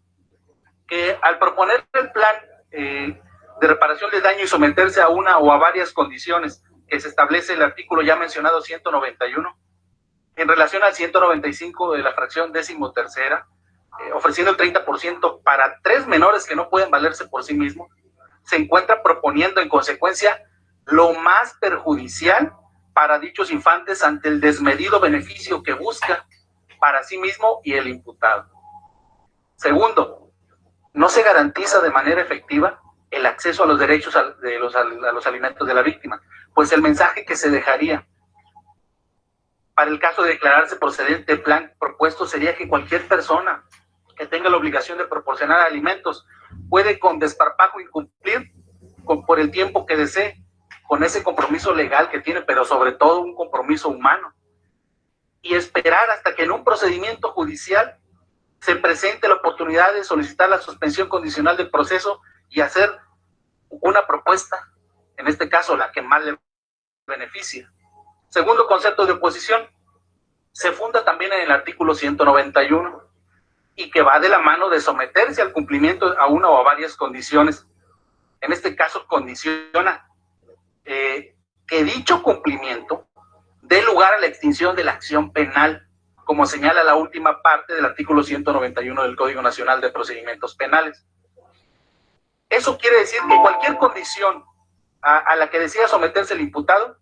que al proponer el plan de reparación del daño y someterse a una o a varias condiciones que se establece el artículo ya mencionado 191, en relación al 195 de la fracción 13ª, ofreciendo el 30% para 3 menores que no pueden valerse por sí mismos, se encuentra proponiendo en consecuencia lo más perjudicial para dichos infantes ante el desmedido beneficio que busca para sí mismo y el imputado. Segundo, no se garantiza de manera efectiva el acceso a los derechos a los alimentos de la víctima, pues el mensaje que se dejaría para el caso de declararse procedente el plan propuesto sería que cualquier persona que tenga la obligación de proporcionar alimentos puede con desparpajo incumplir por el tiempo que desee con ese compromiso legal que tiene, pero sobre todo un compromiso humano, y esperar hasta que en un procedimiento judicial se presente la oportunidad de solicitar la suspensión condicional del proceso y hacer una propuesta, en este caso la que más le beneficia. Segundo concepto de oposición, se funda también en el artículo 191 y que va de la mano de someterse al cumplimiento a una o a varias condiciones. En este caso condiciona que dicho cumplimiento dé lugar a la extinción de la acción penal, como señala la última parte del artículo 191 del Código Nacional de Procedimientos Penales. Eso quiere decir que cualquier condición a la que decida someterse el imputado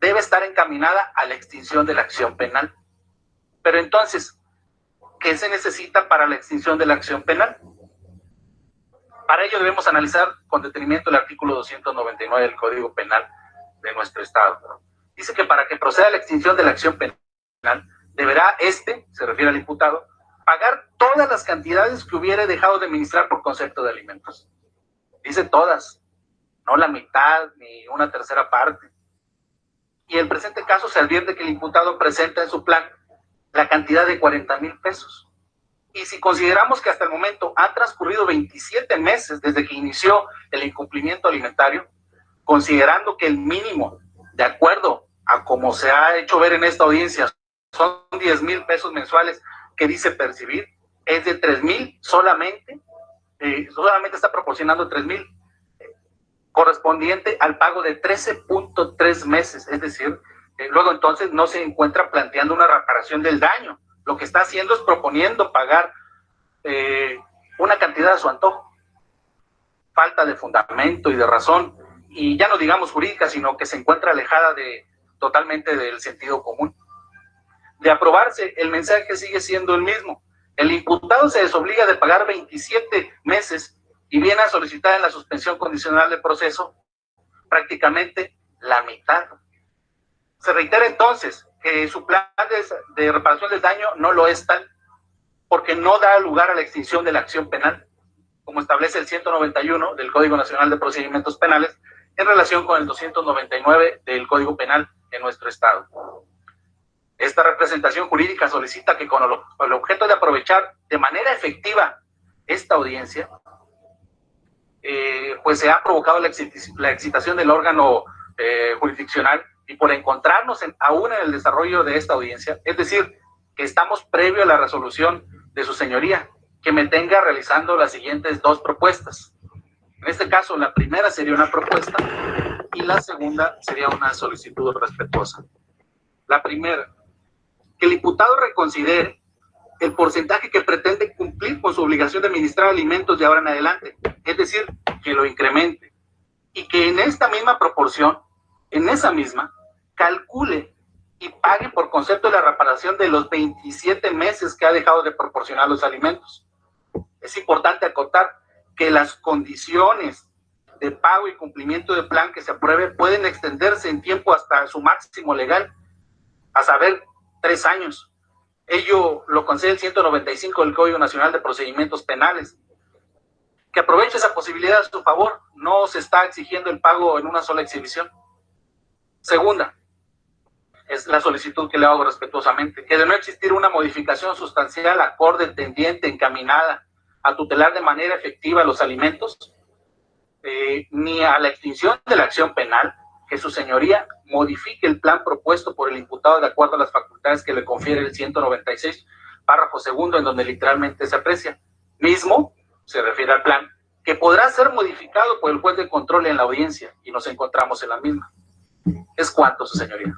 debe estar encaminada a la extinción de la acción penal. Pero entonces, ¿qué se necesita para la extinción de la acción penal? Para ello debemos analizar con detenimiento el artículo 299 del Código Penal de nuestro Estado. Dice que para que proceda la extinción de la acción penal, deberá se refiere al imputado, pagar todas las cantidades que hubiere dejado de administrar por concepto de alimentos. Dice todas, no la mitad ni una tercera parte. Y en el presente caso se advierte que el imputado presenta en su plan la cantidad de 40,000 pesos. Y si consideramos que hasta el momento han transcurrido 27 meses desde que inició el incumplimiento alimentario, considerando que el mínimo, de acuerdo a como se ha hecho ver en esta audiencia, son 10,000 pesos mensuales que dice percibir, es de 3,000 solamente está proporcionando 3,000, correspondiente al pago de 13.3 meses, es decir, luego entonces no se encuentra planteando una reparación del daño, lo que está haciendo es proponiendo pagar una cantidad a su antojo. Falta de fundamento y de razón, y ya no digamos jurídica, sino que se encuentra alejada totalmente del sentido común. De aprobarse, el mensaje sigue siendo el mismo. El imputado se desobliga de pagar 27 meses y viene a solicitar en la suspensión condicional del proceso prácticamente la mitad. Se reitera entonces que su plan de reparación del daño no lo es tal, porque no da lugar a la extinción de la acción penal, como establece el 191 del Código Nacional de Procedimientos Penales en relación con el 299 del Código Penal en nuestro estado. Esta representación jurídica solicita que con el objeto de aprovechar de manera efectiva esta audiencia, pues se ha provocado la excitación del órgano jurisdiccional, y por encontrarnos aún en el desarrollo de esta audiencia, es decir, que estamos previo a la resolución de su señoría, que me tenga realizando las siguientes dos propuestas. En este caso, la primera sería una propuesta y la segunda sería una solicitud respetuosa. La primera, que el imputado reconsidere el porcentaje que pretende cumplir con su obligación de administrar alimentos de ahora en adelante, es decir, que lo incremente, y que en esta misma proporción, en esa misma, calcule y pague por concepto de la reparación de los 27 meses que ha dejado de proporcionar los alimentos. Es importante acotar que las condiciones de pago y cumplimiento del plan que se apruebe pueden extenderse en tiempo hasta su máximo legal, a saber, 3 años. Ello lo concede el 195 del Código Nacional de Procedimientos Penales. Que aproveche esa posibilidad a su favor, no se está exigiendo el pago en una sola exhibición. Segunda, es la solicitud que le hago respetuosamente, que de no existir una modificación sustancial, acorde, tendiente, encaminada a tutelar de manera efectiva los alimentos, ni a la extinción de la acción penal, que su señoría modifique el plan propuesto por el imputado de acuerdo a las facultades que le confiere el 196, párrafo segundo, en donde literalmente se aprecia. Mismo se refiere al plan que podrá ser modificado por el juez de control en la audiencia, y nos encontramos en la misma. Es cuanto, su señoría.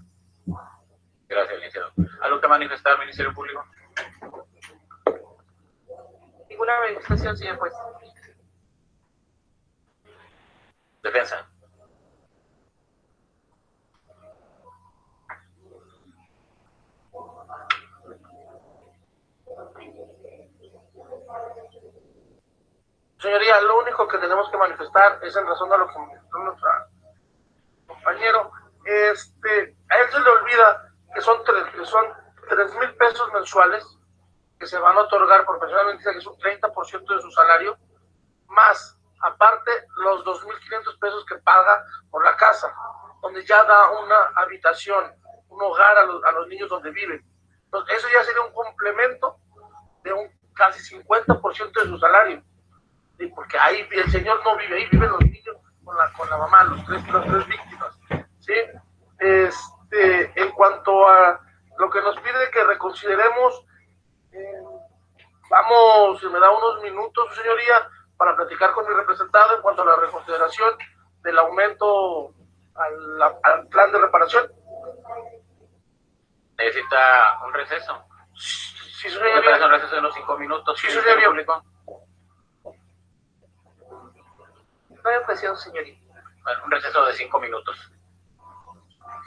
Gracias, licenciado. ¿Algo que manifestar, Ministerio Público? Ninguna manifestación, señor juez. Defensa. Señoría, lo único que tenemos que manifestar es en razón a lo que manifestó nuestro compañero. A él se le olvida que son 3,000 pesos mensuales que se van a otorgar por persona mentira, que es un 30% de su salario, más, aparte, los 2,500 pesos que paga por la casa, donde ya da una habitación, un hogar a los niños donde viven. Entonces, eso ya sería un complemento de un casi 50% de su salario. Sí, porque ahí el señor no vive, ahí viven los niños con la mamá, las tres víctimas. ¿Sí? En cuanto a lo que nos pide que reconsideremos, vamos, si me da unos minutos, señoría, para platicar con mi representado en cuanto a la reconsideración del aumento al plan de reparación. ¿Necesita un receso? Sí, señoría. ¿Me parece un receso de unos 5 minutos? Sí, señoría. No hay objeción, señoría. Bueno, un receso de 5 minutos.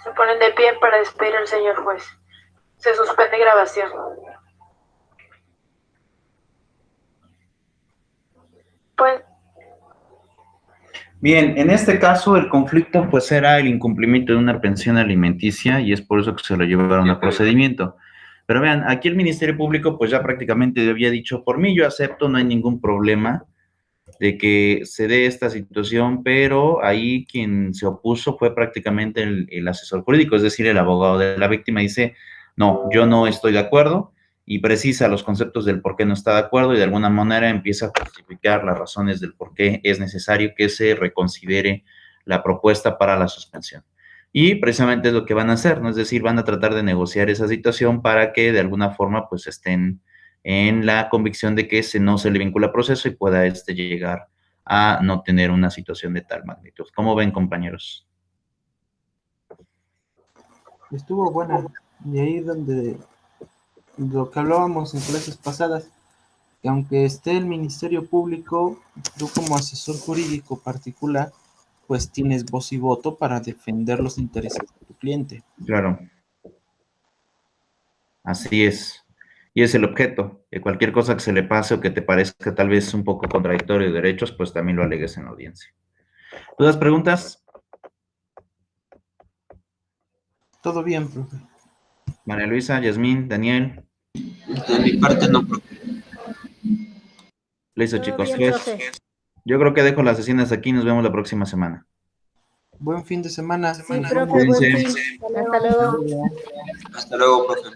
Se ponen de pie para despedir al señor juez. Se suspende grabación. Pues, bien, en este caso el conflicto pues era el incumplimiento de una pensión alimenticia y es por eso que se lo llevaron a procedimiento. Pero vean, aquí el Ministerio Público pues ya prácticamente había dicho, por mí yo acepto, no hay ningún problema de que se dé esta situación, pero ahí quien se opuso fue prácticamente el asesor jurídico, es decir, el abogado de la víctima. Dice, no, yo no estoy de acuerdo, y precisa los conceptos del por qué no está de acuerdo y de alguna manera empieza a justificar las razones del por qué es necesario que se reconsidere la propuesta para la suspensión. Y precisamente es lo que van a hacer, ¿no? Es decir, van a tratar de negociar esa situación para que de alguna forma pues estén en la convicción de que no se le vincula proceso y pueda llegar a no tener una situación de tal magnitud. ¿Cómo ven, compañeros? Estuvo buena, y ahí donde lo que hablábamos en clases pasadas, que aunque esté el Ministerio Público, tú como asesor jurídico particular, pues tienes voz y voto para defender los intereses de tu cliente. Claro. Así es. Y es el objeto, que cualquier cosa que se le pase o que te parezca tal vez un poco contradictorio de derechos, pues también lo alegues en la audiencia. ¿Dudas, preguntas? Todo bien, profe. María Luisa, Yasmín, Daniel. De mi parte no, profe. Listo, Todo chicos. bien, Pues, profe. yo creo que dejo las sesiones aquí. Nos vemos la próxima semana. Buen fin de semana. Sí, profe, buen fin. Hasta luego. Hasta luego, profe.